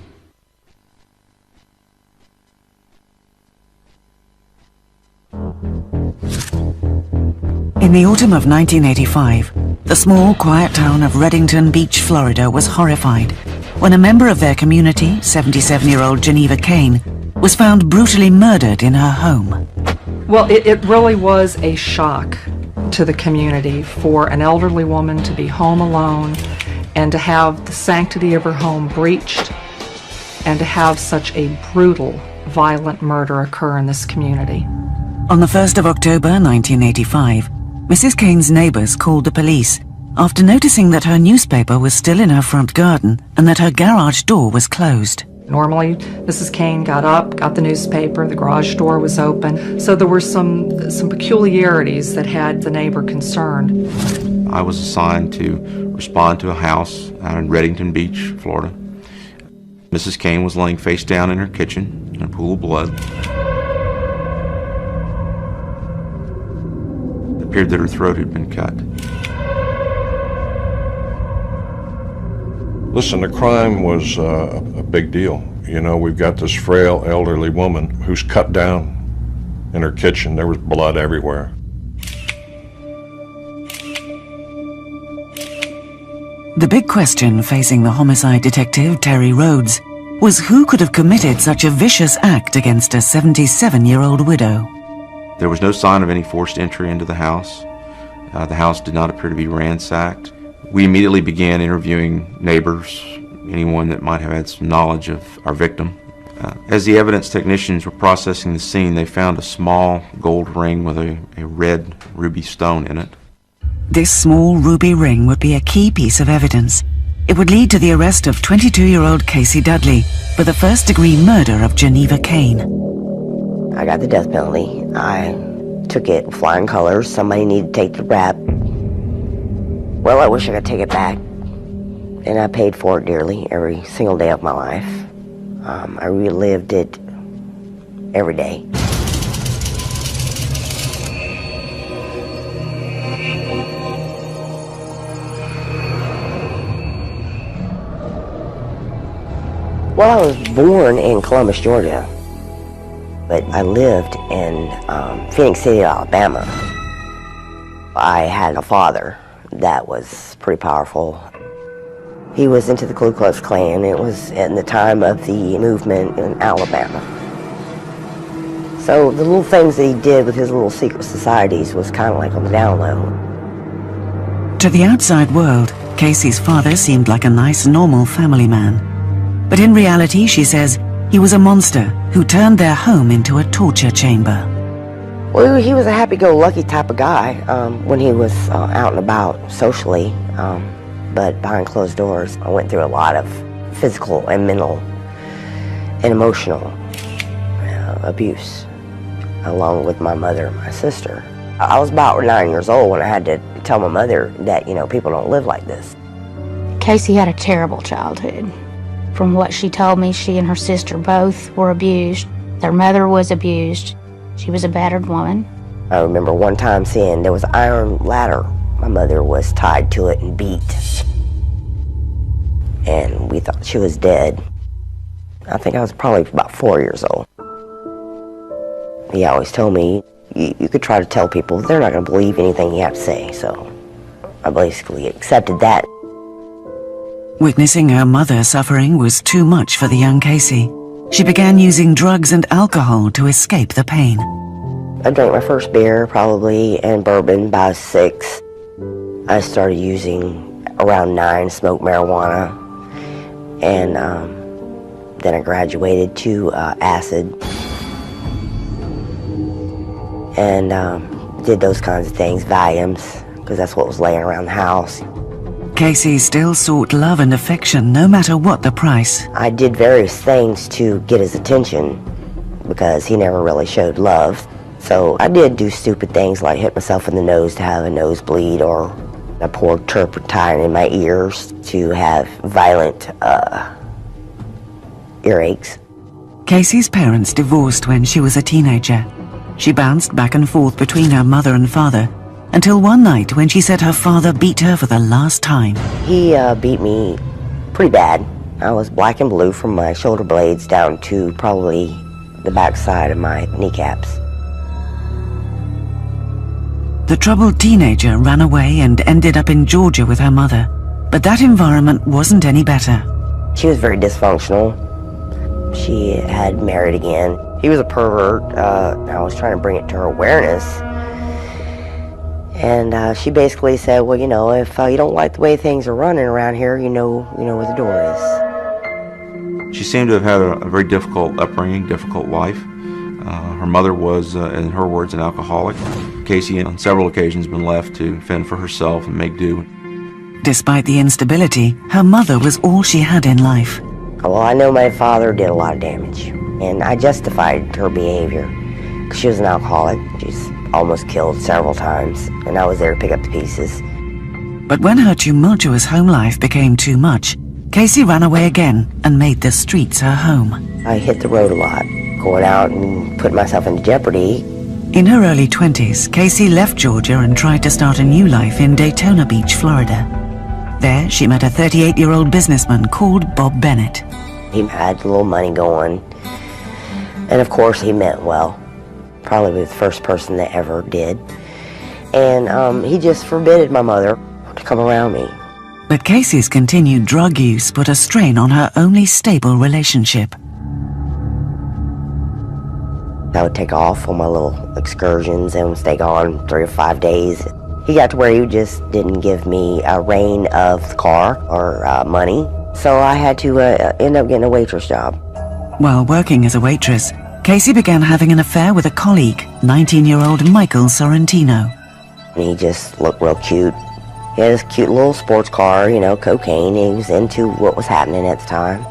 In the autumn of 1985, the small, quiet town of Reddington Beach, Florida was horrified when a member of their community, 77-year-old Geneva Kane, was found brutally murdered in her home. Well, it really was a shock to the community for an elderly woman to be home alone and to have the sanctity of her home breached and to have such a brutal, violent murder occur in this community. On the 1st of October 1985, Mrs. Kane's neighbors called the police after noticing that her newspaper was still in her front garden and that her garage door was closed. Normally, Mrs. Kane got up, got the newspaper, the garage door was open, so there were some peculiarities that had the neighbor concerned. I was assigned to respond to a house out in Reddington Beach, Florida. Mrs. Kane was laying face down in her kitchen in a pool of blood. It appeared that her throat had been cut. Listen, the crime was a big deal. You know, we've got this frail elderly woman who's cut down in her kitchen. There was blood everywhere. The big question facing the homicide detective, Terry Rhodes, was who could have committed such a vicious act against a 77-year-old widow. There was no sign of any forced entry into the house. The house did not appear to be ransacked. We immediately began interviewing neighbors, anyone that might have had some knowledge of our victim. As the evidence technicians were processing the scene, they found a small gold ring with a red ruby stone in it. This small ruby ring would be a key piece of evidence. It would lead to the arrest of 22-year-old Casey Dudley for the first-degree murder of Geneva Kane. I got the death penalty. I took it in flying colors. Somebody needed to take the rap. Well, I wish I could take it back. And I paid for it dearly every single day of my life. I relived it every day. Well, I was born in Columbus, Georgia, but I lived in Phoenix City, Alabama. I had a father that was pretty powerful. He was into the Ku Klux Klan. It was in the time of the movement in Alabama. So the little things that he did with his little secret societies was kind of like on the down low. To the outside world, Casey's father seemed like a nice, normal family man. But in reality, she says, he was a monster who turned their home into a torture chamber. Well, he was a happy-go-lucky type of guy when he was out and about socially. But behind closed doors, I went through a lot of physical and mental and emotional abuse, along with my mother and my sister. I was about 9 years old when I had to tell my mother that, you know, people don't live like this. Casey had a terrible childhood. From what she told me, she and her sister both were abused. Their mother was abused. She was a battered woman. I remember one time seeing there was an iron ladder. My mother was tied to it and beat. And we thought she was dead. I think I was probably about 4 years old. He always told me, you could try to tell people, they're not going to believe anything you have to say. So I basically accepted that. Witnessing her mother suffering was too much for the young Casey. She began using drugs and alcohol to escape the pain. I drank my first beer, probably, and bourbon by 6. I started using around 9, smoked marijuana, and then I graduated to acid, and did those kinds of things, Valiums, because that's what was laying around the house. Casey still sought love and affection no matter what the price. I did various things to get his attention, because he never really showed love. So I did do stupid things like hit myself in the nose to have a nosebleed, or I poured turpentine in my ears to have violent earaches. Casey's parents divorced when she was a teenager. She bounced back and forth between her mother and father until one night when she said her father beat her for the last time. He beat me pretty bad. I was black and blue from my shoulder blades down to probably the back side of my kneecaps. The troubled teenager ran away and ended up in Georgia with her mother, but that environment wasn't any better. She was very dysfunctional. She had married again. He was a pervert. I was trying to bring it to her awareness. And she basically said, well, you know, if you don't like the way things are running around here, you know where the door is. She seemed to have had a very difficult upbringing, difficult life. Her mother was, in her words, an alcoholic. Casey, on several occasions, been left to fend for herself and make do. Despite the instability, her mother was all she had in life. Well, I know my father did a lot of damage, and I justified her behavior. She was an alcoholic. She's almost killed several times, and I was there to pick up the pieces. But when her tumultuous home life became too much, Casey ran away again and made the streets her home. I hit the road a lot, going out and putting myself into jeopardy. In her early 20s, Casey left Georgia and tried to start a new life in Daytona Beach, Florida. There, she met a 38-year-old businessman called Bob Bennett. He had a little money going, and of course he meant well. Probably the first person that ever did. And he just forbidded my mother to come around me. But Casey's continued drug use put a strain on her only stable relationship. I would take off on my little excursions and stay gone 3 or 5 days. He got to where he just didn't give me a rein of the car or money. So I had to end up getting a waitress job. While working as a waitress, Casey began having an affair with a colleague, 19-year-old Michael Sorrentino. He just looked real cute. He had this cute little sports car, you know, cocaine. He was into what was happening at the time.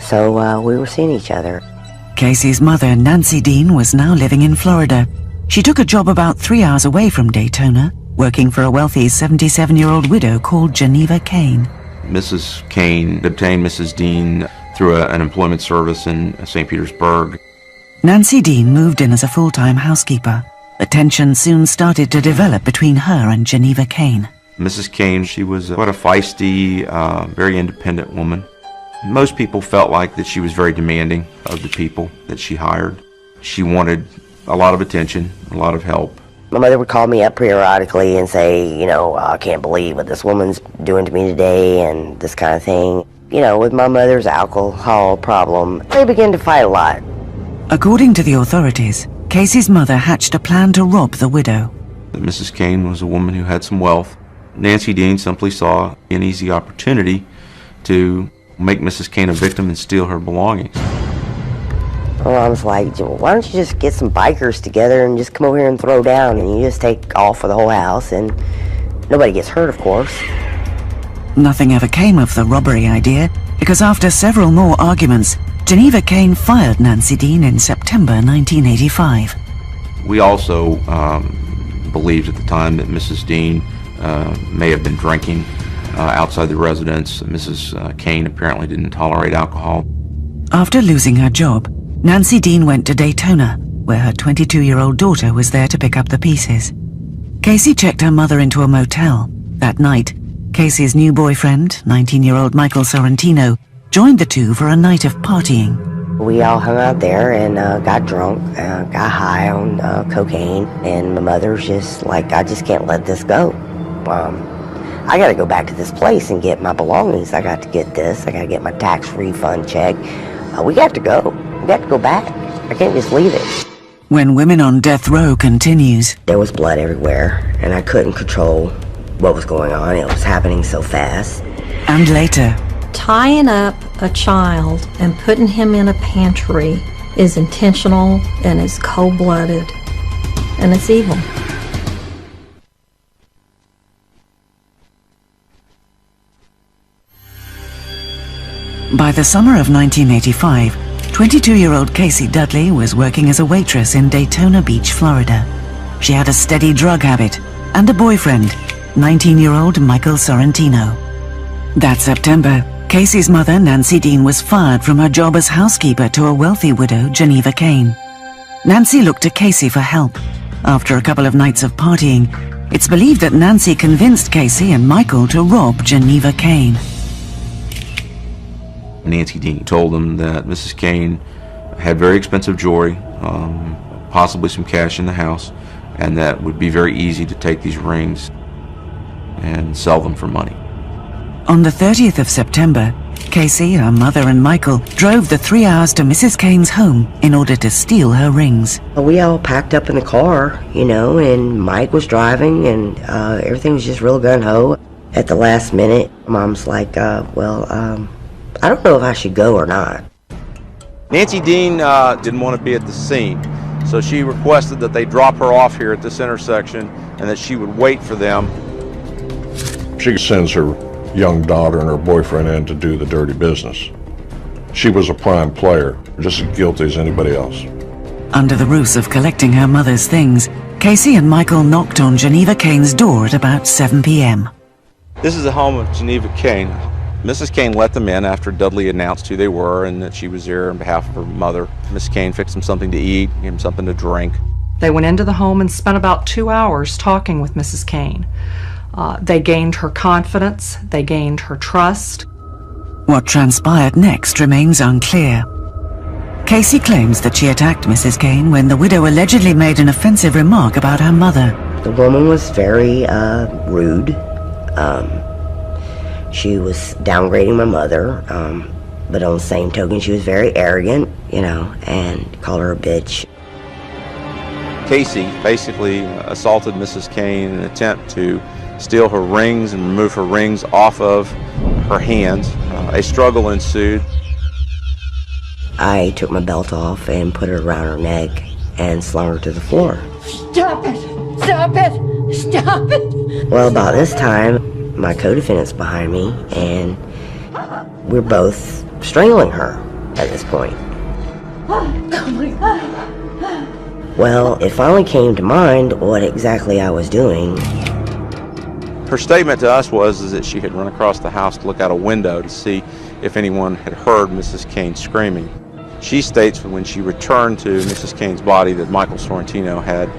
So we were seeing each other. Casey's mother, Nancy Dean, was now living in Florida. She took a job about 3 hours away from Daytona, working for a wealthy 77-year-old widow called Geneva Kane. Mrs. Kane obtained Mrs. Dean through an employment service in St. Petersburg. Nancy Dean moved in as a full-time housekeeper, but tension soon started to develop between her and Geneva Kane. Mrs. Kane, she was quite a feisty, very independent woman. Most people felt like that she was very demanding of the people that she hired. She wanted a lot of attention, a lot of help. My mother would call me up periodically and say, you know, I can't believe what this woman's doing to me today and this kind of thing. You know, with my mother's alcohol problem, they began to fight a lot. According to the authorities, Casey's mother hatched a plan to rob the widow. Mrs. Kane was a woman who had some wealth. Nancy Dean simply saw an easy opportunity to make Mrs. Kane a victim and steal her belongings. Well, I was like, why don't you just get some bikers together and just come over here and throw down, and you just take off for the whole house, and nobody gets hurt, of course. Nothing ever came of the robbery idea, because after several more arguments, Geneva Kane fired Nancy Dean in September 1985. We also believed at the time that Mrs. Dean may have been drinking outside the residence. Mrs. Kane apparently didn't tolerate alcohol. After losing her job, Nancy Dean went to Daytona, where her 22-year-old daughter was there to pick up the pieces. Casey checked her mother into a motel. That night, Casey's new boyfriend, 19-year-old Michael Sorrentino, joined the two for a night of partying. We all hung out there and got drunk, got high on cocaine, and my mother's just like, I just can't let this go. I got to go back to this place and get my belongings. I got to get this. I got to get my tax refund check. We got to go. We got to go back. I can't just leave it. When Women on Death Row continues. There was blood everywhere, and I couldn't control what was going on. It was happening so fast. And later. Tying up a child and putting him in a pantry is intentional, and it's cold-blooded, and it's evil. By the summer of 1985, 22-year-old Casey Dudley was working as a waitress in Daytona Beach, Florida. She had a steady drug habit and a boyfriend, 19-year-old Michael Sorrentino. That September, Casey's mother, Nancy Dean, was fired from her job as housekeeper to a wealthy widow, Geneva Kane. Nancy looked to Casey for help. After a couple of nights of partying, it's believed that Nancy convinced Casey and Michael to rob Geneva Kane. Nancy Dean told them that Mrs. Kane had very expensive jewelry, possibly some cash in the house, and that it would be very easy to take these rings and sell them for money. On the 30th of September, Casey, her mother and Michael drove the 3 hours to Mrs. Kane's home in order to steal her rings. We all packed up in the car, and Mike was driving, and everything was just real gung-ho. At the last minute, Mom's like, I don't know if I should go or not. Nancy Dean didn't want to be at the scene, so she requested that they drop her off here at this intersection and that she would wait for them. She sends her young daughter and her boyfriend in to do the dirty business. She was a prime player, just as guilty as anybody else. Under the ruse of collecting her mother's things, Casey and Michael knocked on Geneva Kane's door at about 7 p.m. This is the home of Geneva Kane. Mrs. Kane let them in after Dudley announced who they were and that she was there on behalf of her mother. Mrs. Kane fixed them something to eat, gave them something to drink. They went into the home and spent about 2 hours talking with Mrs. Kane. They gained her confidence, they gained her trust. What transpired next remains unclear. Casey claims that she attacked Mrs. Kane when the widow allegedly made an offensive remark about her mother. The woman was very rude. She was downgrading my mother, but on the same token, she was very arrogant, and called her a bitch. Casey basically assaulted Mrs. Kane in an attempt to steal her rings and remove her rings off of her hands. A struggle ensued. I took my belt off and put it around her neck and slung her to the floor. Stop it! Stop it! Stop it! Well, about this time, my co-defendant's behind me, and we're both strangling her at this point. Oh my God! Well, it finally came to mind what exactly I was doing. Her statement to us was that she had run across the house to look out a window to see if anyone had heard Mrs. Kane screaming. She states when she returned to Mrs. Kane's body that Michael Sorrentino had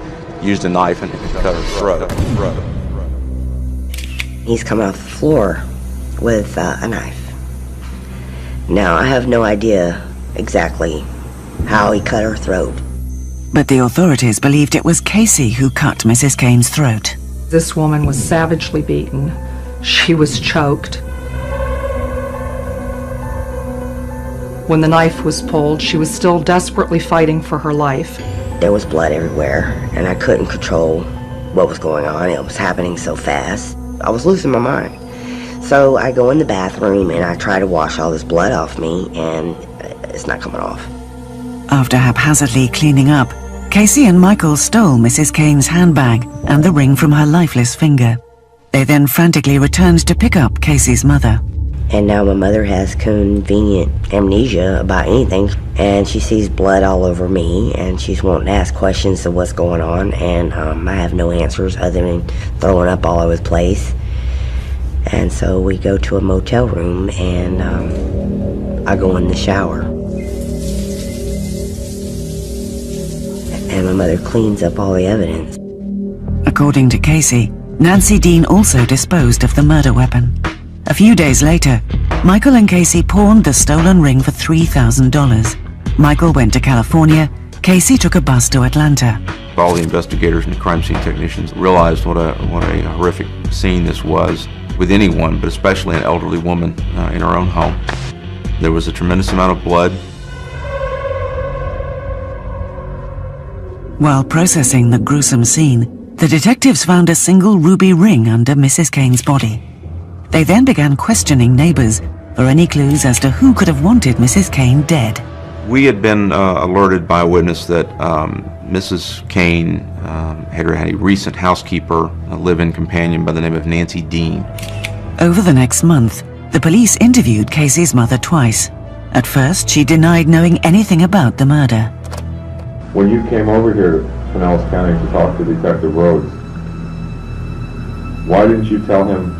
used a knife and had cut her throat. He's come off the floor with a knife. Now, I have no idea exactly how he cut her throat. But the authorities believed it was Casey who cut Mrs. Kane's throat. This woman was savagely beaten. She was choked. When the knife was pulled, she was still desperately fighting for her life. There was blood everywhere, and I couldn't control what was going on. It was happening so fast. I was losing my mind. So I go in the bathroom and I try to wash all this blood off me, and it's not coming off. After haphazardly cleaning up, Casey and Michael stole Mrs. Kane's handbag and the ring from her lifeless finger. They then frantically returned to pick up Casey's mother. And now my mother has convenient amnesia about anything, and she sees blood all over me, and she's wanting to ask questions of what's going on, and I have no answers other than throwing up all over the place. And so we go to a motel room, and I go in the shower. And my mother cleans up all the evidence. According to Casey, Nancy Dean also disposed of the murder weapon. A few days later, Michael and Casey pawned the stolen ring for $3,000. Michael went to California, Casey took a bus to Atlanta. All the investigators and the crime scene technicians realized what a horrific scene this was with anyone, but especially an elderly woman in her own home. There was a tremendous amount of blood. While processing the gruesome scene, the detectives found a single ruby ring under Mrs. Kane's body. They then began questioning neighbors for any clues as to who could have wanted Mrs. Kane dead. We had been alerted by a witness that Mrs. Kane had a recent housekeeper, a live-in companion by the name of Nancy Dean. Over the next month, the police interviewed Casey's mother twice, At first, she denied knowing anything about the murder. When you came over here to Pinellas County to talk to Detective Rhodes, why didn't you tell him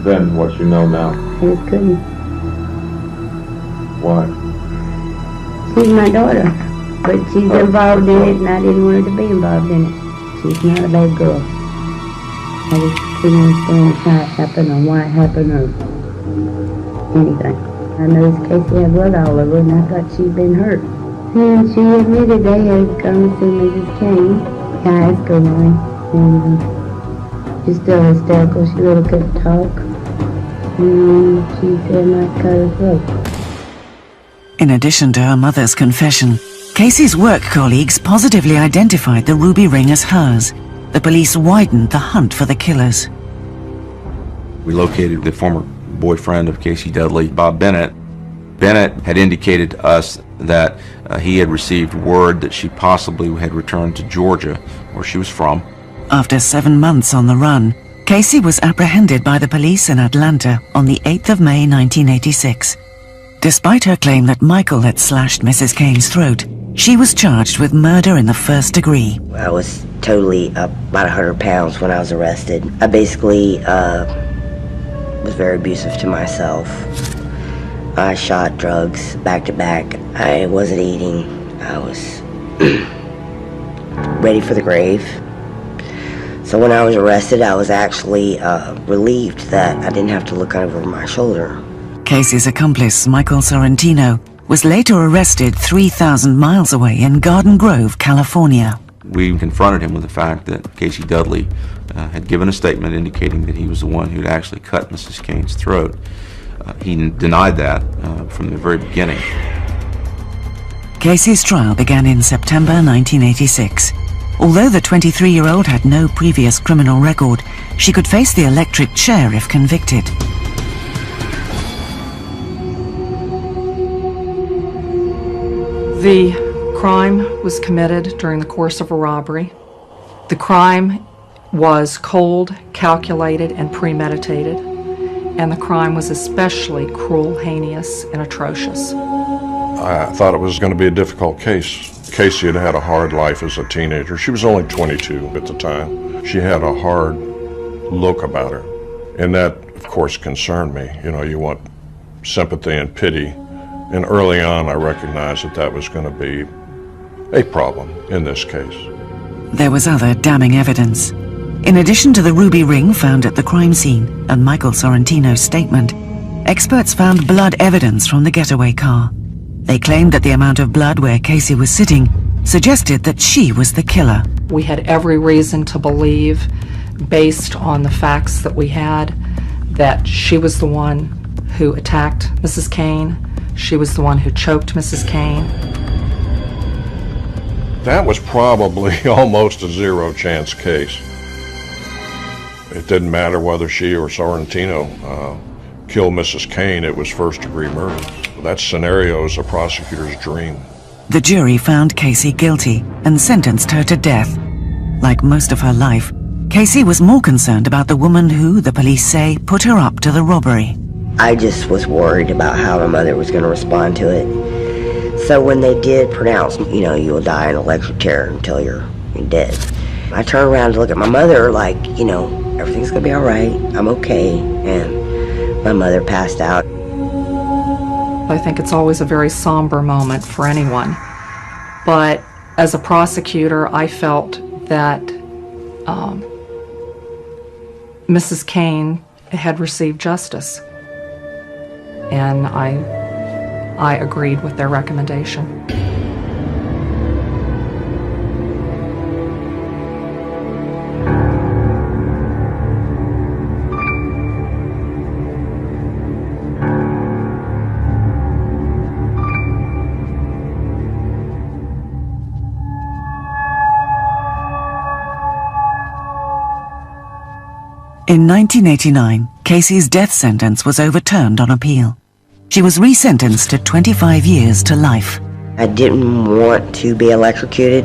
then what you know now? I just couldn't. Why? She's my daughter, but she's involved in it, and I didn't want her to be involved in it. She's not a bad girl. I just couldn't understand how it happened or why it happened or anything. I noticed Casey had blood all over, and I thought she'd been hurt. And she admitted they had come to see Mrs. Kane. I asked her why, and she's still hysterical. She really couldn't talk. And she said not cut her throat. In addition to her mother's confession, Casey's work colleagues positively identified the ruby ring as hers. The police widened the hunt for the killers. We located the former boyfriend of Casey Dudley, Bob Bennett. Bennett had indicated to us that he had received word that she possibly had returned to Georgia, where she was from. After 7 months on the run, Casey was apprehended by the police in Atlanta on the 8th of May 1986. Despite her claim that Michael had slashed Mrs. Kane's throat, she was charged with murder in the first degree. I was totally up about 100 pounds when I was arrested. I basically was very abusive to myself. I shot drugs back to back. I wasn't eating. I was ready for the grave. So when I was arrested, I was actually relieved that I didn't have to look over my shoulder. Casey's accomplice, Michael Sorrentino, was later arrested 3,000 miles away in Garden Grove, California. We confronted him with the fact that Casey Dudley had given a statement indicating that he was the one who'd actually cut Mrs. Kane's throat. He denied that from the very beginning. Casey's trial began in September 1986. Although the 23-year-old had no previous criminal record, she could face the electric chair if convicted. The crime was committed during the course of a robbery. The crime was cold, calculated, and premeditated, and the crime was especially cruel, heinous, and atrocious. I thought it was going to be a difficult case. Casey had had a hard life as a teenager. She was only 22 at the time. She had a hard look about her, and that, of course, concerned me. You know, you want sympathy and pity. And early on, I recognized that that was going to be a problem in this case. There was other damning evidence. In addition to the ruby ring found at the crime scene and Michael Sorrentino's statement, experts found blood evidence from the getaway car. They claimed that the amount of blood where Casey was sitting suggested that she was the killer. We had every reason to believe, based on the facts that we had, that she was the one who attacked Mrs. Kane. She was the one who choked Mrs. Kane. That was probably almost a zero-chance case. It didn't matter whether she or Sorrentino killed Mrs. Kane, it was first-degree murder. That scenario is a prosecutor's dream. The jury found Casey guilty and sentenced her to death. Like most of her life, Casey was more concerned about the woman who, the police say, put her up to the robbery. I just was worried about how my mother was going to respond to it. So when they did pronounce, you know, you will die in an electric chair until you're dead, I turned around to look at my mother like, you know, everything's going to be all right, I'm okay, and my mother passed out. I think it's always a very somber moment for anyone. But as a prosecutor, I felt that Mrs. Kane had received justice. And I agreed with their recommendation. In 1989, Casey's death sentence was overturned on appeal. She was resentenced to 25 years to life. I didn't want to be electrocuted.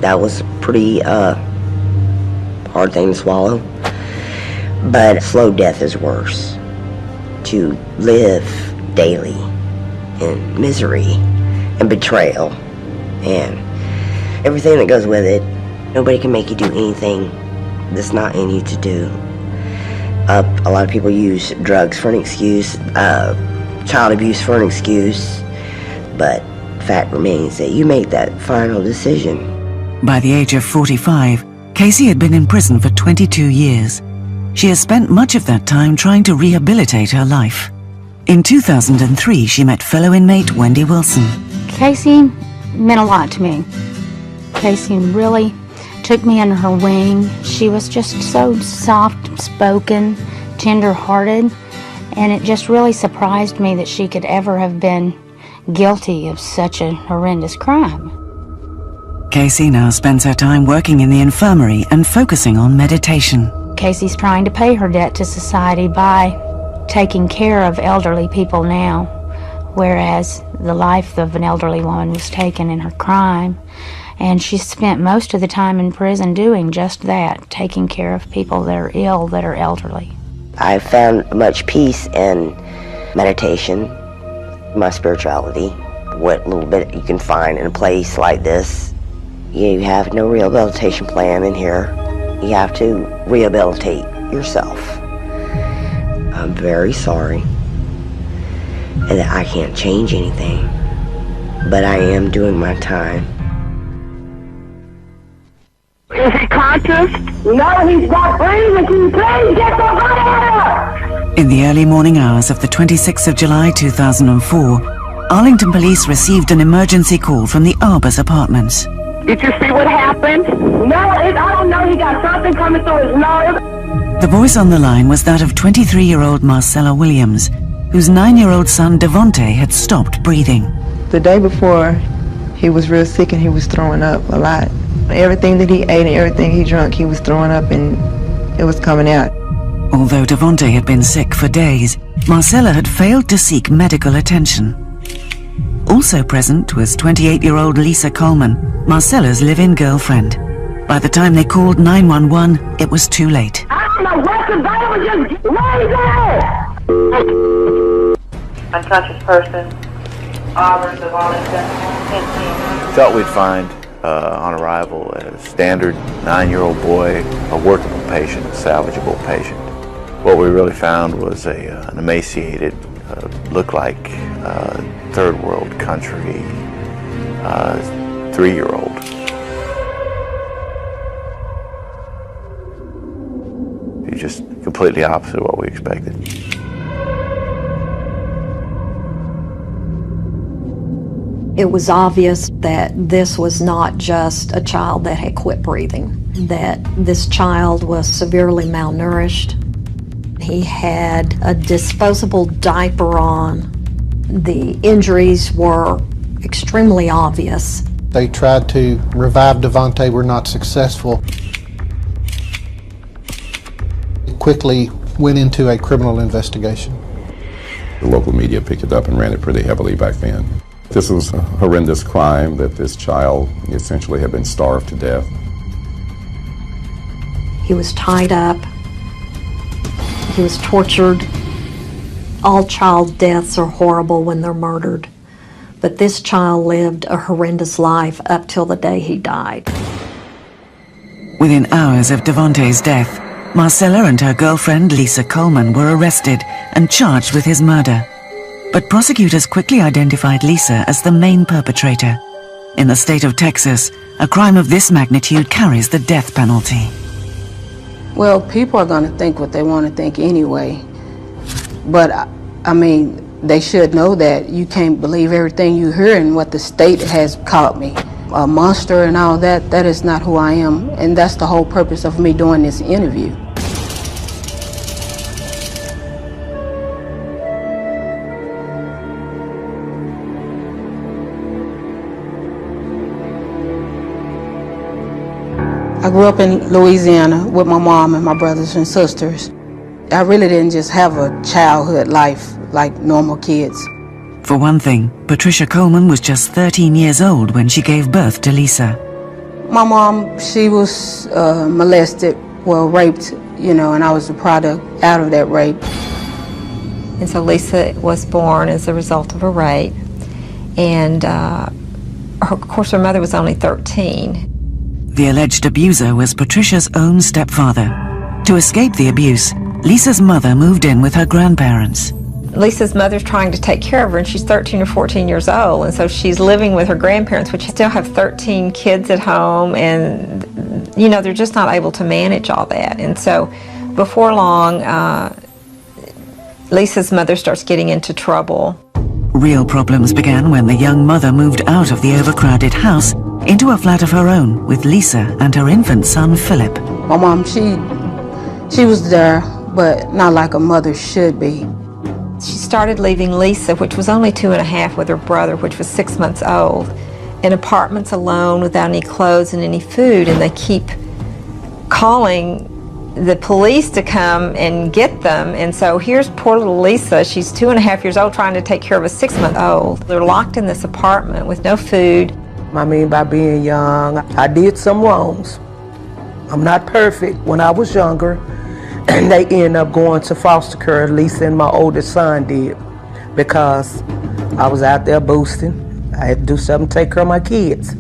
That was a pretty hard thing to swallow. But slow death is worse. To live daily and misery and betrayal and everything that goes with it. Nobody can make you do anything that's not in you to do. A lot of people use drugs for an excuse, child abuse for an excuse, but fact remains that you make that final decision. By the age of 45, Casey had been in prison for 22 years. She has spent much of that time trying to rehabilitate her life. In 2003, she met fellow inmate Wendy Wilson. Casey meant a lot to me. Casey really took me under her wing. She was just so soft-spoken, tender-hearted, and it just really surprised me that she could ever have been guilty of such a horrendous crime. Casey now spends her time working in the infirmary and focusing on meditation. Casey's trying to pay her debt to society by taking care of elderly people now, whereas the life of an elderly woman was taken in her crime. And she spent most of the time in prison doing just that, taking care of people that are ill, that are elderly. I found much peace in meditation, my spirituality, what little bit you can find in a place like this. You have no rehabilitation plan in here. You have to rehabilitate yourself. I'm very sorry that I can't change anything, but I am doing my time. Is he conscious? No, he's not breathing. Can you please get the fire? In the early morning hours of the 26th of July 2004, Arlington police received an emergency call from the Arbors apartments. Did you see what happened? No, I don't know. He got something coming through his nose. The voice on the line was that of 23-year-old Marcella Williams, whose 9-year-old son Devontae had stopped breathing. The day before, he was real sick and he was throwing up a lot. Everything that he ate and everything he drank, he was throwing up and it was coming out. Although Devontae had been sick for days, Marcella had failed to seek medical attention. Also present was 28-year-old Lisa Coleman, Marcella's live-in girlfriend. By the time they called 911, it was too late. I don't know what the baby was just lazy. Unconscious person, Arbors of Arlington, 10. Thought we'd find on arrival a standard 9-year-old boy, a workable patient, a salvageable patient. What we really found was an emaciated, looked like third world country 3-year-old. He's just completely opposite of what we expected. It was obvious that this was not just a child that had quit breathing, that this child was severely malnourished. He had a disposable diaper on. The injuries were extremely obvious. They tried to revive Devontae, were not successful. It quickly went into a criminal investigation. The local media picked it up and ran it pretty heavily back then. This was a horrendous crime that this child essentially had been starved to death. He was tied up. He was tortured. All child deaths are horrible when they're murdered, but this child lived a horrendous life up till the day he died. Within hours of Devontae's death, Marcella and her girlfriend Lisa Coleman were arrested and charged with his murder. But prosecutors quickly identified Lisa as the main perpetrator. In the state of Texas, a crime of this magnitude carries the death penalty. Well, people are going to think what they want to think anyway. But, I mean, they should know that you can't believe everything you hear and what the state has called me. A monster and all that, that is not who I am. And that's the whole purpose of me doing this interview. I grew up in Louisiana with my mom and my brothers and sisters. I really didn't just have a childhood life like normal kids. For one thing, Patricia Coleman was just 13 years old when she gave birth to Lisa. My mom, she was molested, well, raped, you know, and I was the product out of that rape. And so Lisa was born as a result of a rape. And of course, her mother was only 13. The alleged abuser was Patricia's own stepfather. To escape the abuse, Lisa's mother moved in with her grandparents. Lisa's mother's trying to take care of her, and she's 13 or 14 years old, and so she's living with her grandparents, which still have 13 kids at home, and you know, they're just not able to manage all that. And so before long, Lisa's mother starts getting into trouble. Real problems began when the young mother moved out of the overcrowded house into a flat of her own with Lisa and her infant son Philip. My mom, she was there, but not like a mother should be. She started leaving Lisa, which was only 2.5, with her brother, which was 6 months old, in apartments alone without any clothes and any food, and they keep calling the police to come and get them. And so here's poor little Lisa. She's 2.5 years old trying to take care of a 6-month-old. They're locked in this apartment with no food. I mean, by being young, I did some wrongs. I'm not perfect. When I was younger, and they ended up going to foster care, Lisa and my oldest son did, because I was out there boosting. I had to do something to take care of my kids.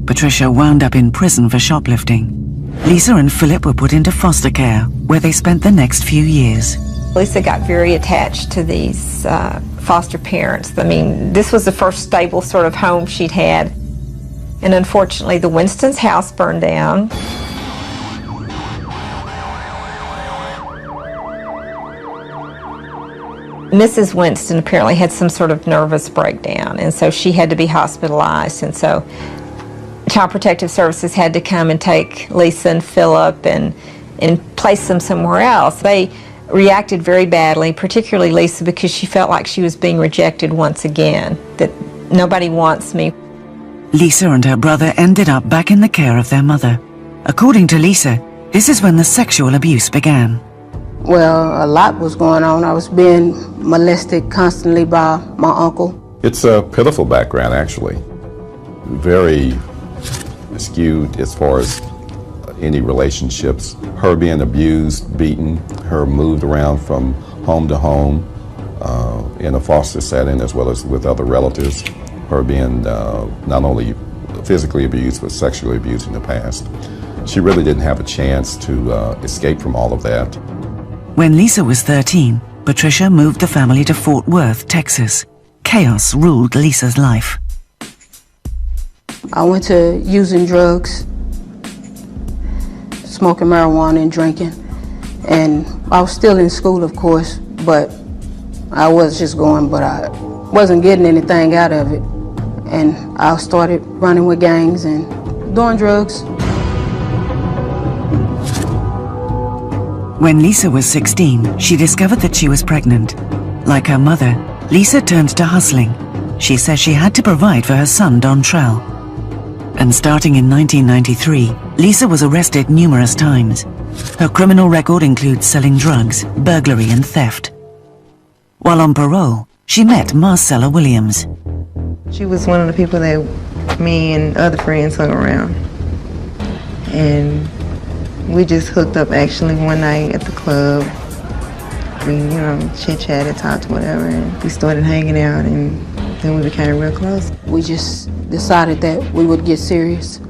Patricia wound up in prison for shoplifting. Lisa and Philip were put into foster care, where they spent the next few years. Lisa got very attached to these foster parents. I mean, this was the first stable sort of home she'd had. And unfortunately, the Winstons' house burned down. Mrs. Winston apparently had some sort of nervous breakdown, and so she had to be hospitalized. And so Child Protective Services had to come and take Lisa and Philip and place them somewhere else. They reacted very badly, particularly Lisa, because she felt like she was being rejected once again, that nobody wants me. Lisa and her brother ended up back in the care of their mother. According to Lisa, this is when the sexual abuse began. Well, a lot was going on. I was being molested constantly by my uncle. It's a pitiful background, actually. Very skewed as far as any relationships. Her being abused, beaten, her moved around from home to home in a foster setting as well as with other relatives. Her being not only physically abused but sexually abused in the past. She really didn't have a chance to escape from all of that. When Lisa was 13, Patricia moved the family to Fort Worth, Texas. Chaos ruled Lisa's life. I went to using drugs, smoking marijuana and drinking. And I was still in school, of course, but I was just going, but I wasn't getting anything out of it. And I started running with gangs and doing drugs. When Lisa was 16, she discovered that she was pregnant. Like her mother, Lisa turned to hustling. She says she had to provide for her son, Dontrell. And starting in 1993, Lisa was arrested numerous times. Her criminal record includes selling drugs, burglary, and theft. While on parole, she met Marcella Williams. She was one of the people that me and other friends hung around. And we just hooked up actually one night at the club. We, you know, chit-chatted, talked, whatever, and we started hanging out, and then we became real close. We just decided that we would get serious.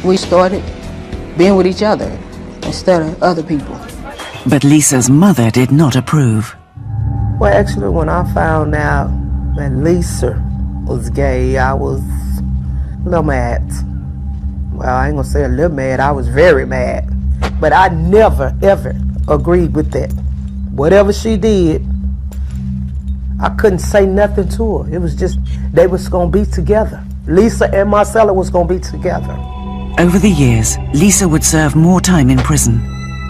We started being with each other instead of other people. But Lisa's mother did not approve. Well, actually, when I found out that Lisa was gay, I was a little mad. Well, I ain't gonna say a little mad, I was very mad. But I never, ever agreed with that. Whatever she did, I couldn't say nothing to her. It was just, they was gonna be together. Lisa and Marcella was gonna be together. Over the years, Lisa would serve more time in prison.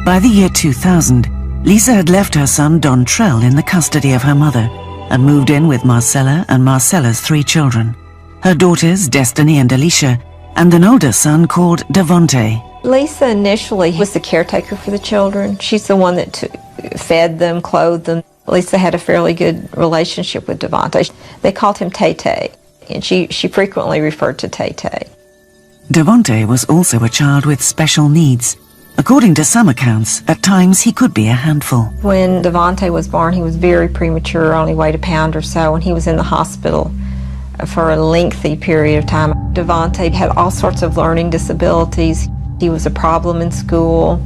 By the year 2000, Lisa had left her son Dontrell in the custody of her mother and moved in with Marcella and Marcella's 3 children. Her daughters, Destiny and Alicia, and an older son called Devontae. Lisa initially was the caretaker for the children. She's the one that fed them, clothed them. Lisa had a fairly good relationship with Devontae. They called him Tay-Tay, and she frequently referred to Tay-Tay. Devontae was also a child with special needs. According to some accounts, at times he could be a handful. When Devontae was born, he was very premature, only weighed a pound or so, and he was in the hospital for a lengthy period of time. Devontae had all sorts of learning disabilities. He was a problem in school,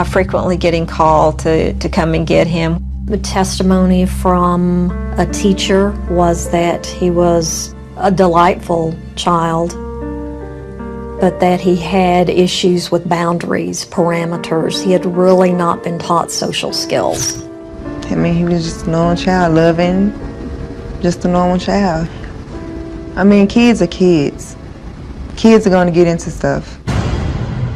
frequently getting called to come and get him. The testimony from a teacher was that he was a delightful child, but that he had issues with boundaries, parameters. He had really not been taught social skills. I mean, he was just a normal child, loving, just a normal child. I mean, kids are kids. Kids are going to get into stuff.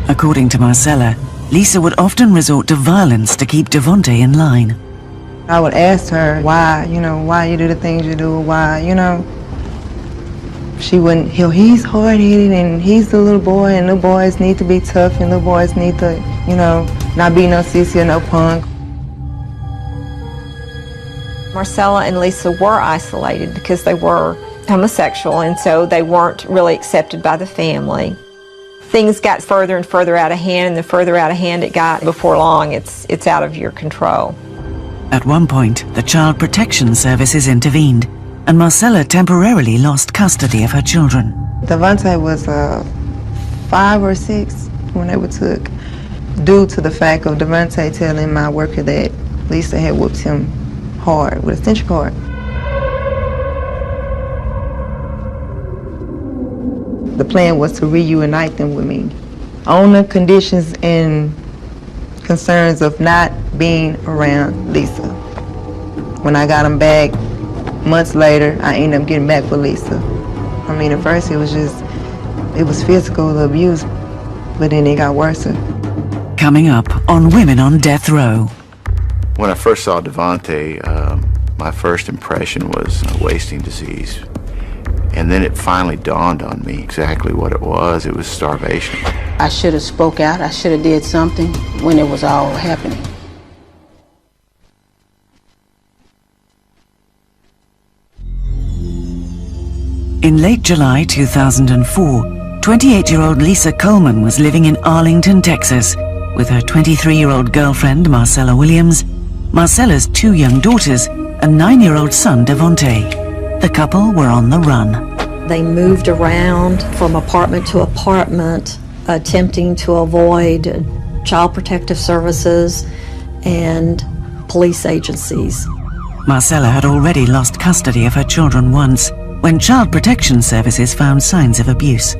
According to Marcella, Lisa would often resort to violence to keep Devontae in line. I would ask her why, why you do the things you do, why, She wouldn't, he's hard-headed and he's the little boy and little boys need to be tough and little boys need to, not be no sissy or no punk. Marcella and Lisa were isolated because they were homosexual, and so they weren't really accepted by the family. Things got further and further out of hand, and the further out of hand it got, before long it's out of your control. At one point, the Child Protection Services intervened, and Marcella temporarily lost custody of her children. Devontae was 5 or 6 when they were took, due to the fact of Devontae telling my worker that Lisa had whooped him hard with a extension cord. The plan was to reunite them with me on the conditions and concerns of not being around Lisa. When I got them back months later, I ended up getting back with Lisa. I mean, at first it was physical abuse, but then it got worse. Coming up on Women on Death Row. When I first saw Devontae, my first impression was wasting disease. And then it finally dawned on me exactly what it was. It was starvation. I should have spoke out. I should have did something when it was all happening. In late July 2004, 28-year-old Lisa Coleman was living in Arlington, Texas, with her 23-year-old girlfriend, Marcella Williams, Marcella's 2 young daughters, and 9-year-old son, Devontae. The couple were on the run. They moved around from apartment to apartment, attempting to avoid child protective services and police agencies. Marcella had already lost custody of her children once, when Child Protection Services found signs of abuse.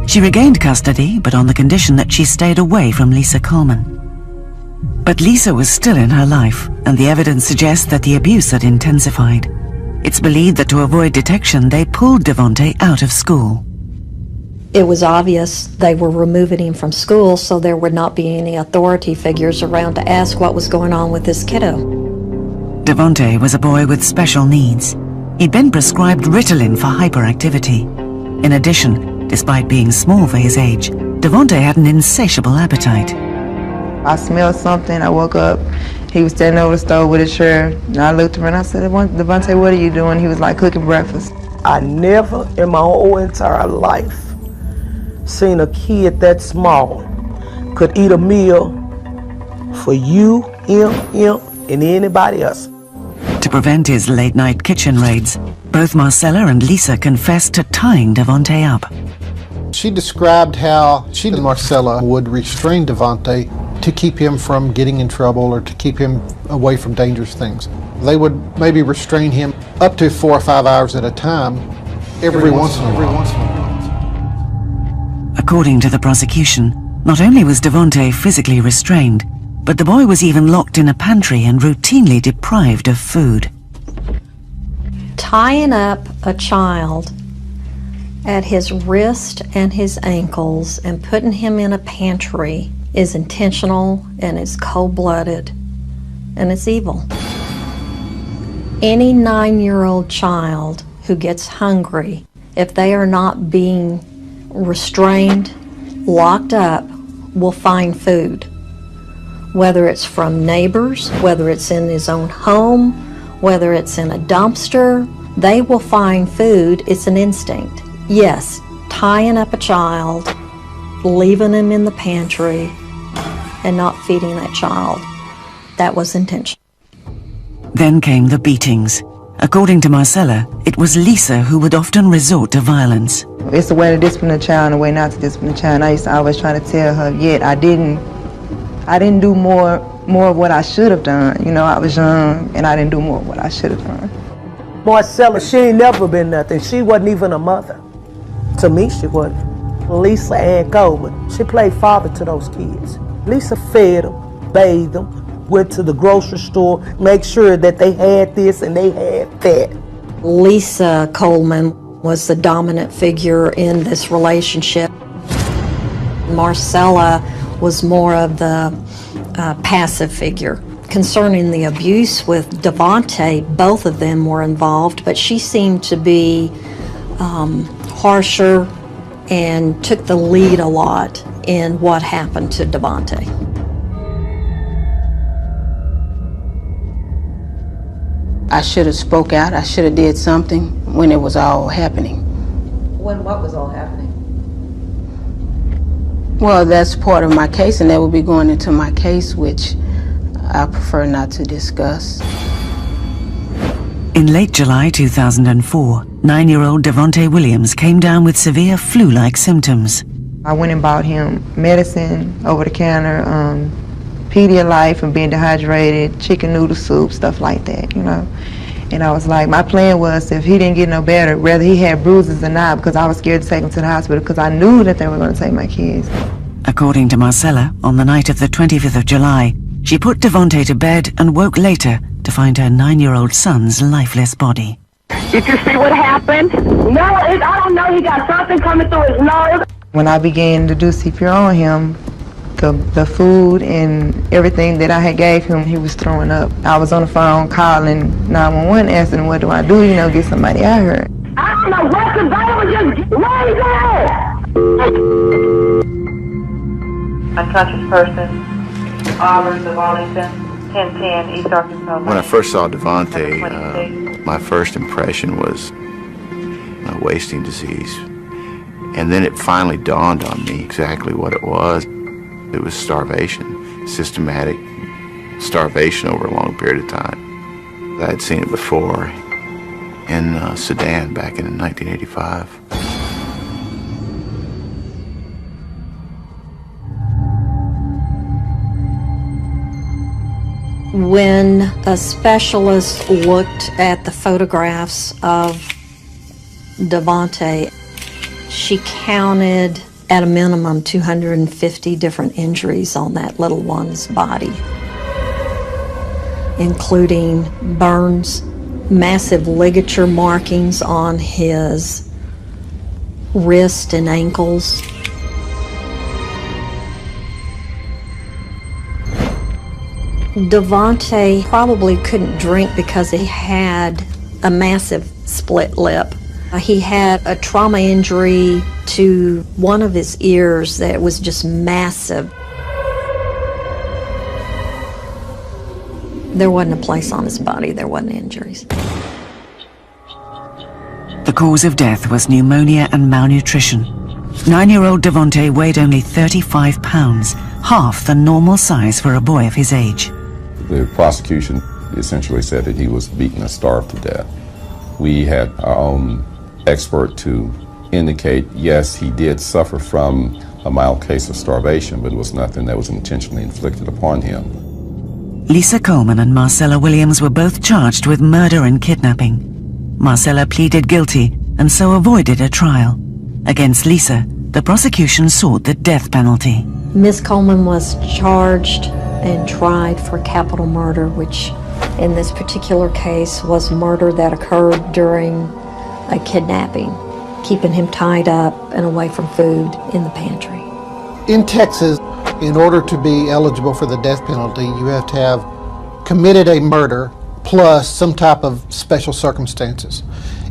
She regained custody, but on the condition that she stayed away from Lisa Coleman. But Lisa was still in her life, and the evidence suggests that the abuse had intensified. It's believed that to avoid detection, they pulled Devontae out of school. It was obvious they were removing him from school, so there would not be any authority figures around to ask what was going on with this kiddo. Devontae was a boy with special needs. He'd been prescribed Ritalin for hyperactivity. In addition, despite being small for his age, Devontae had an insatiable appetite. I smelled something, I woke up, he was standing over the stove with his shirt, and I looked around, I said, Devontae, what are you doing? He was like cooking breakfast. I never in my whole entire life seen a kid that small could eat a meal for you, him, and anybody else. To prevent his late-night kitchen raids, both Marcella and Lisa confessed to tying Devontae up. She described how she and Marcella would restrain Devontae to keep him from getting in trouble or to keep him away from dangerous things. They would maybe restrain him up to 4 or 5 hours at a time, every once in a while. According to the prosecution, not only was Devontae physically restrained, but the boy was even locked in a pantry and routinely deprived of food. Tying up a child at his wrist and his ankles and putting him in a pantry is intentional and it's cold-blooded and it's evil. Any 9-year-old child who gets hungry, if they are not being restrained, locked up, will find food. Whether it's from neighbors, whether it's in his own home, whether it's in a dumpster, they will find food. It's an instinct. Yes, tying up a child, leaving him in the pantry, and not feeding that child, that was intentional. Then came the beatings. According to Marcella, it was Lisa who would often resort to violence. It's a way to discipline a child and a way not to discipline a child. I used to always try to tell her, yet I didn't do more of what I should have done. You know, I was young and I didn't do more of what I should have done. Marcella, she ain't never been nothing. She wasn't even a mother. To me, she wasn't. Lisa Ann Coleman, she played father to those kids. Lisa fed them, bathed them, went to the grocery store, make sure that they had this and they had that. Lisa Coleman was the dominant figure in this relationship. Marcella was more of the passive figure. Concerning the abuse with Devontae, both of them were involved, but she seemed to be harsher and took the lead a lot in what happened to Devontae. I should have spoke out. I should have did something when it was all happening. When what was all happening? Well, that's part of my case, and that will be going into my case, which I prefer not to discuss. In late July 2004, 9-year-old Devontae Williams came down with severe flu-like symptoms. I went and bought him medicine over the counter, Pedialyte for being dehydrated, chicken noodle soup, stuff like that, you know. And I was like, my plan was if he didn't get no better, whether he had bruises or not, because I was scared to take him to the hospital because I knew that they were going to take my kids. According to Marcella, on the night of the 25th of July, she put Devontae to bed and woke later to find her 9-year-old son's lifeless body. Did you see what happened? No, I don't know. He got something coming through his nose. When I began to do CPR on him, the food and everything that I had gave him, he was throwing up. I was on the phone calling 911, asking what do I do, you know, get somebody out here. I don't know what the baby was just laid there. Unconscious person, Auburn of Arlington, 1010 East Arkansas. When I first saw Devontae, my first impression was wasting disease. And then it finally dawned on me exactly what it was. It was starvation, systematic starvation over a long period of time. I had seen it before in Sudan back in 1985. When a specialist looked at the photographs of Devontae, she counted at a minimum 250 different injuries on that little one's body, including burns, massive ligature markings on his wrist and ankles. Devontae probably couldn't drink because he had a massive split lip. He had a trauma injury to one of his ears that was just massive. There wasn't a place on his body, there wasn't injuries. The cause of death was pneumonia and malnutrition. 9-year-old Devontae weighed only 35 pounds, half the normal size for a boy of his age. The prosecution essentially said that he was beaten and starved to death. We had our own expert to indicate, yes, he did suffer from a mild case of starvation, but it was nothing that was intentionally inflicted upon him. Lisa Coleman and Marcella Williams were both charged with murder and kidnapping. Marcella pleaded guilty and so avoided a trial. Against Lisa, the prosecution sought the death penalty. Ms. Coleman was charged and tried for capital murder, which in this particular case was murder that occurred during a kidnapping, keeping him tied up and away from food in the pantry. In Texas, in order to be eligible for the death penalty, you have to have committed a murder plus some type of special circumstances.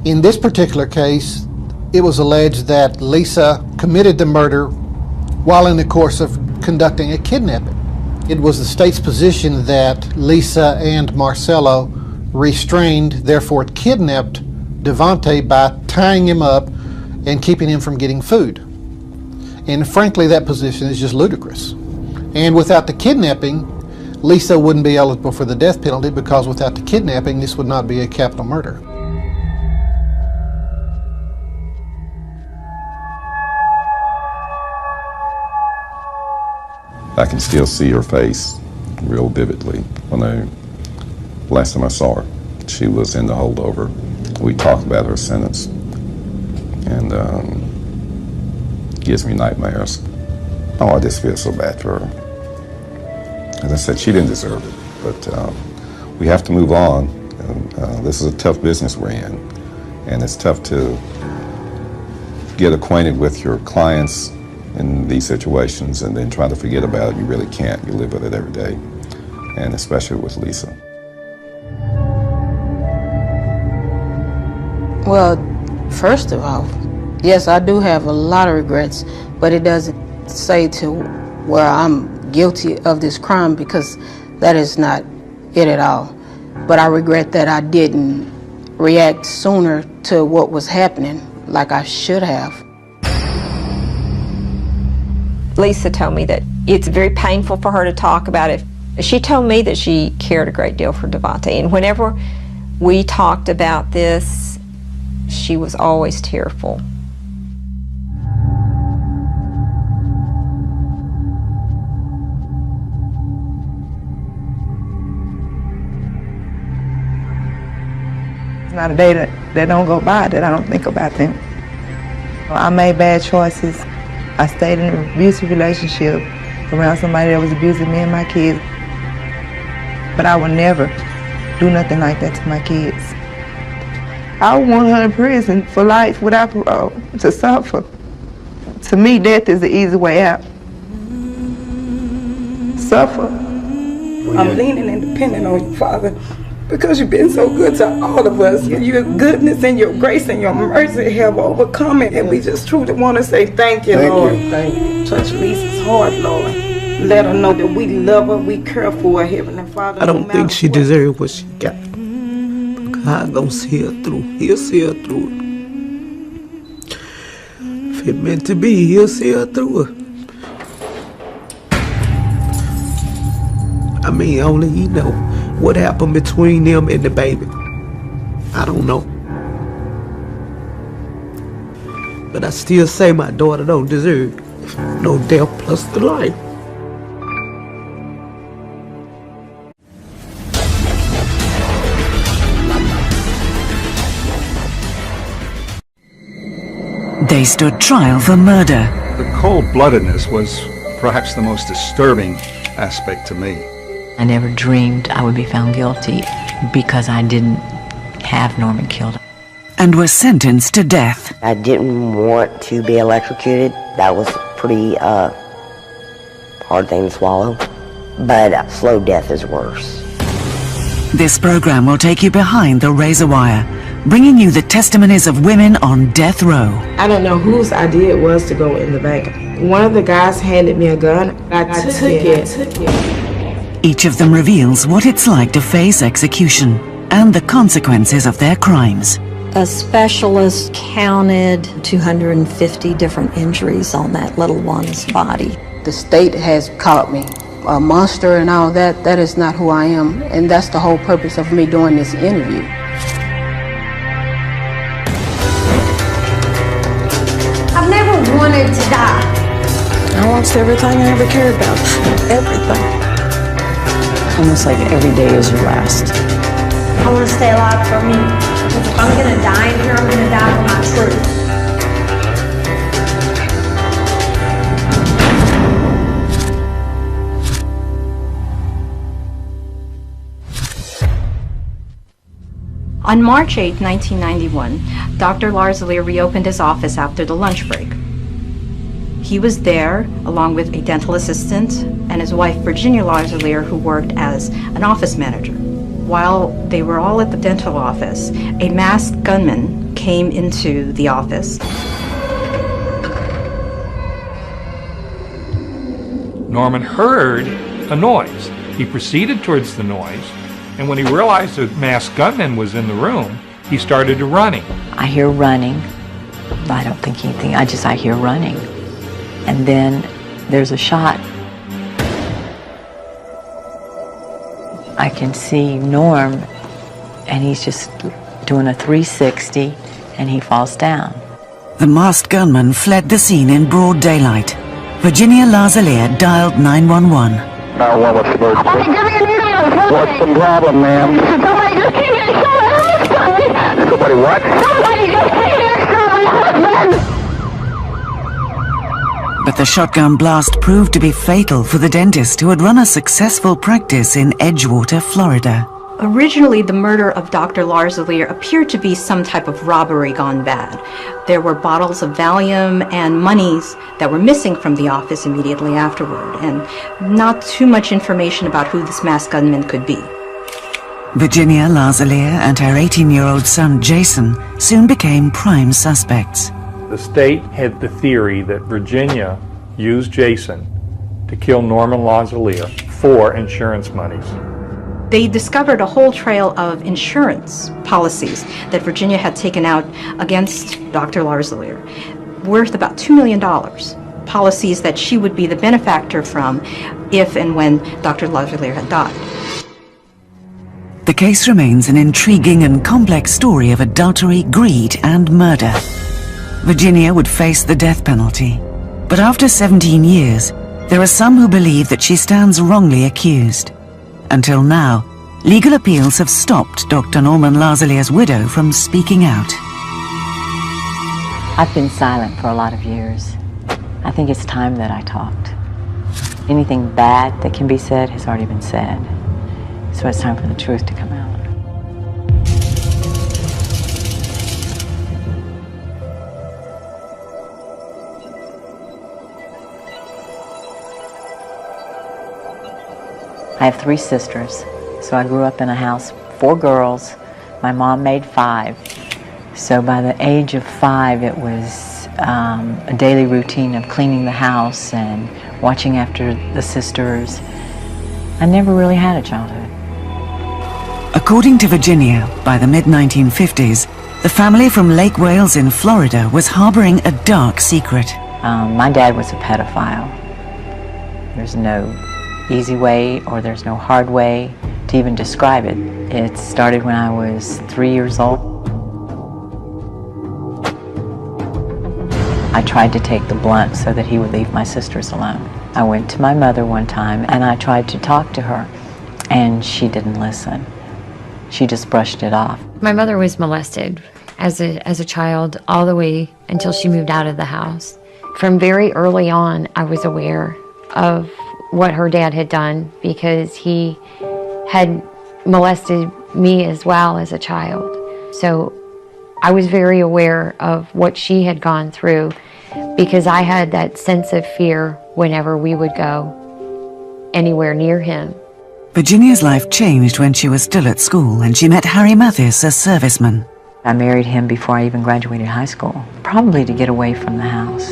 In this particular case, it was alleged that Lisa committed the murder while in the course of conducting a kidnapping. It was the state's position that Lisa and Marcelo restrained, therefore kidnapped Devontae by tying him up and keeping him from getting food. And frankly, that position is just ludicrous. And without the kidnapping, Lisa wouldn't be eligible for the death penalty because without the kidnapping, this would not be a capital murder. I can still see her face real vividly when last time I saw her. She was in the holdover. We talked about her sentence, and gives me nightmares. Oh, I just feel so bad for her. As I said, she didn't deserve it, but we have to move on. And, this is a tough business we're in, and it's tough to get acquainted with your clients in these situations and then try to forget about it. You really can't. You live with it every day, and especially with Lisa. Well, first of all, yes, I do have a lot of regrets, but it doesn't say to where I'm guilty of this crime, because that is not it at all. But I regret that I didn't react sooner to what was happening like I should have. Lisa told me that it's very painful for her to talk about it. She told me that she cared a great deal for Devontae, and whenever we talked about this, she was always tearful. It's not a day that don't go by that I don't think about them. I made bad choices. I stayed in an abusive relationship around somebody that was abusing me and my kids. But I would never do nothing like that to my kids. I want her in prison for life without parole, to suffer. To me, death is the easy way out. Suffer. I'm leaning and depending on you, Father, because you've been so good to all of us. Your goodness and your grace and your mercy have overcome it, and we just truly want to say thank you, Lord. Thank you. Touch Lisa's heart, Lord. Let her know that we love her, we care for her, Heavenly Father. I don't think she deserved what she got. God gonna see her through. He'll see her through it. If it meant to be, he'll see her through it. I mean, only he know what happened between them and the baby. I don't know. But I still say my daughter don't deserve no death plus the life. They stood trial for murder. The cold-bloodedness was perhaps the most disturbing aspect to me. I never dreamed I would be found guilty because I didn't have Norman killed. And were sentenced to death. I didn't want to be electrocuted. That was a pretty hard thing to swallow. But slow death is worse. This program will take you behind the razor wire, bringing you the testimonies of women on death row. I don't know whose idea it was to go in the back. One of the guys handed me a gun. I took it. Each of them reveals what it's like to face execution and the consequences of their crimes. A specialist counted 250 different injuries on that little one's body. The state has called me a monster and all that. That is not who I am, and that's the whole purpose of me doing this interview. I've never wanted to die. I lost everything I ever cared about. Everything. Almost like every day is your last. I want to stay alive for me. Because if I'm going to die in here, I'm going to die for my truth. On March 8, 1991, Dr. Larzalier reopened his office after the lunch break. He was there along with a dental assistant and his wife, Virginia Larzalier, who worked as an office manager. While they were all at the dental office, a masked gunman came into the office. Norman heard a noise. He proceeded towards the noise, and when he realized the masked gunman was in the room, he started running. I hear running, but I don't think anything. I hear running. And then there's a shot. I can see Norm, and he's just doing a 360, and he falls down. The masked gunman fled the scene in broad daylight. Virginia Lazalier dialed 911. 911, what's the emergency? What's the problem, ma'am? Somebody just came in and shot my husband! Somebody what? Somebody just came in and shot my husband! But the shotgun blast proved to be fatal for the dentist who had run a successful practice in Edgewater, Florida. Originally, the murder of Dr. Lazalier appeared to be some type of robbery gone bad. There were bottles of Valium and monies that were missing from the office immediately afterward, and not too much information about who this masked gunman could be. Virginia Lazalier and her 18-year-old son Jason soon became prime suspects. The state had the theory that Virginia used Jason to kill Norman Lazalier for insurance monies. They discovered a whole trail of insurance policies that Virginia had taken out against Dr. Lazalier, worth about $2 million. Policies that she would be the benefactor from if and when Dr. Lazalier had died. The case remains an intriguing and complex story of adultery, greed, and murder. Virginia would face the death penalty, but after 17 years, there are some who believe that she stands wrongly accused. Until now, legal appeals have stopped Dr. Norman Lazalier's widow from speaking out. I've been silent for a lot of years. I think it's time that I talked. Anything bad that can be said has already been said. So it's time for the truth to come out. I have 3 sisters, so I grew up in a house, 4 girls. My mom made 5. So by the age of 5, it was a daily routine of cleaning the house and watching after the sisters. I never really had a childhood. According to Virginia, by the mid-1950s, the family from Lake Wales in Florida was harboring a dark secret. My dad was a pedophile. There's no easy way or there's no hard way to even describe it. It started when I was 3 years old. I tried to take the blunt so that he would leave my sisters alone. I went to my mother one time and I tried to talk to her, and she didn't listen. She just brushed it off. My mother was molested as a child all the way until she moved out of the house. From very early on, I was aware of what her dad had done because he had molested me as well as a child. So I was very aware of what she had gone through because I had that sense of fear whenever we would go anywhere near him. Virginia's life changed when she was still at school and she met Harry Mathis, a serviceman. I married him before I even graduated high school, probably to get away from the house.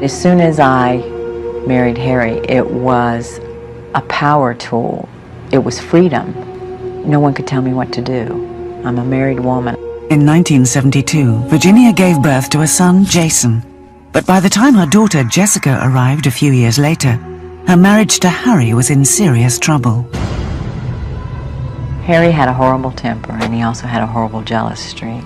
As soon as I married Harry, it was a power tool. It was freedom. No one could tell me what to do. I'm a married woman. In 1972, Virginia gave birth to a son, Jason. But by the time her daughter, Jessica, arrived a few years later, her marriage to Harry was in serious trouble. Harry had a horrible temper, and he also had a horrible jealous streak.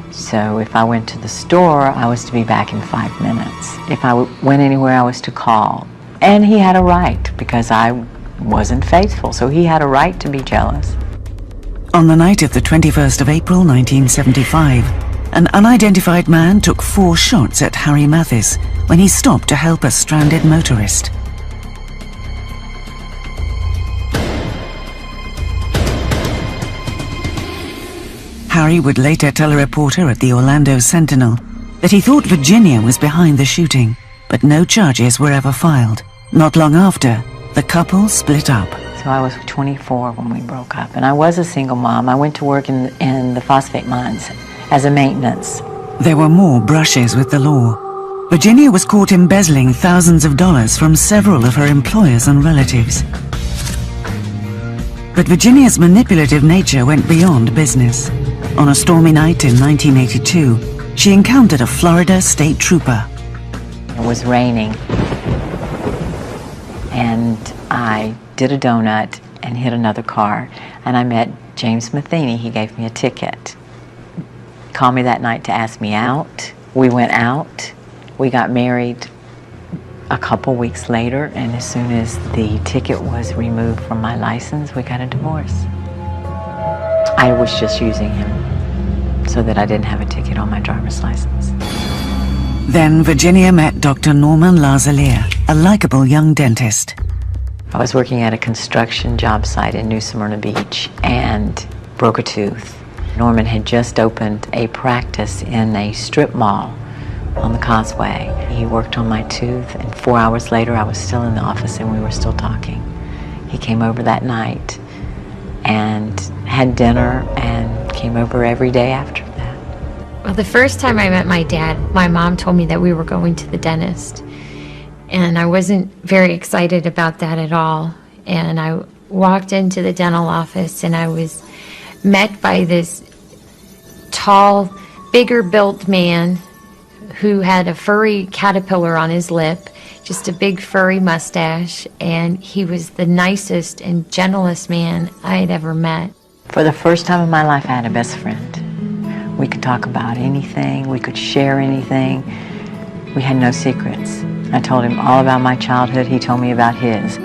So if I went to the store, I was to be back in 5 minutes. If I went anywhere, I was to call. And he had a right, because I wasn't faithful, so he had a right to be jealous. On the night of the 21st of April 1975, an unidentified man took 4 shots at Harry Mathis when he stopped to help a stranded motorist. Harry would later tell a reporter at the Orlando Sentinel that he thought Virginia was behind the shooting, but no charges were ever filed. Not long after, the couple split up. So I was 24 when we broke up, and I was a single mom. I went to work in the phosphate mines as a maintenance. There were more brushes with the law. Virginia was caught embezzling thousands of dollars from several of her employers and relatives. But Virginia's manipulative nature went beyond business. On a stormy night in 1982, she encountered a Florida state trooper. It was raining, and I did a donut, and hit another car. And I met James Matheny. He gave me a ticket. He called me that night to ask me out. We went out. We got married a couple weeks later, and as soon as the ticket was removed from my license, we got a divorce. I was just using him so that I didn't have a ticket on my driver's license. Then Virginia met Dr. Norman Lazalier, a likable young dentist. I was working at a construction job site in New Smyrna Beach and broke a tooth. Norman had just opened a practice in a strip mall on the Causeway. He worked on my tooth, and 4 hours later I was still in the office and we were still talking. He came over that night and had dinner and came over every day after that. Well, the first time I met my dad, my mom told me that we were going to the dentist. And I wasn't very excited about that at all. And I walked into the dental office and I was met by this tall, bigger built man who had a furry caterpillar on his lip, just a big furry mustache, and he was the nicest and gentlest man I had ever met. For the first time in my life, I had a best friend. We could talk about anything, we could share anything. We had no secrets. I told him all about my childhood, he told me about his.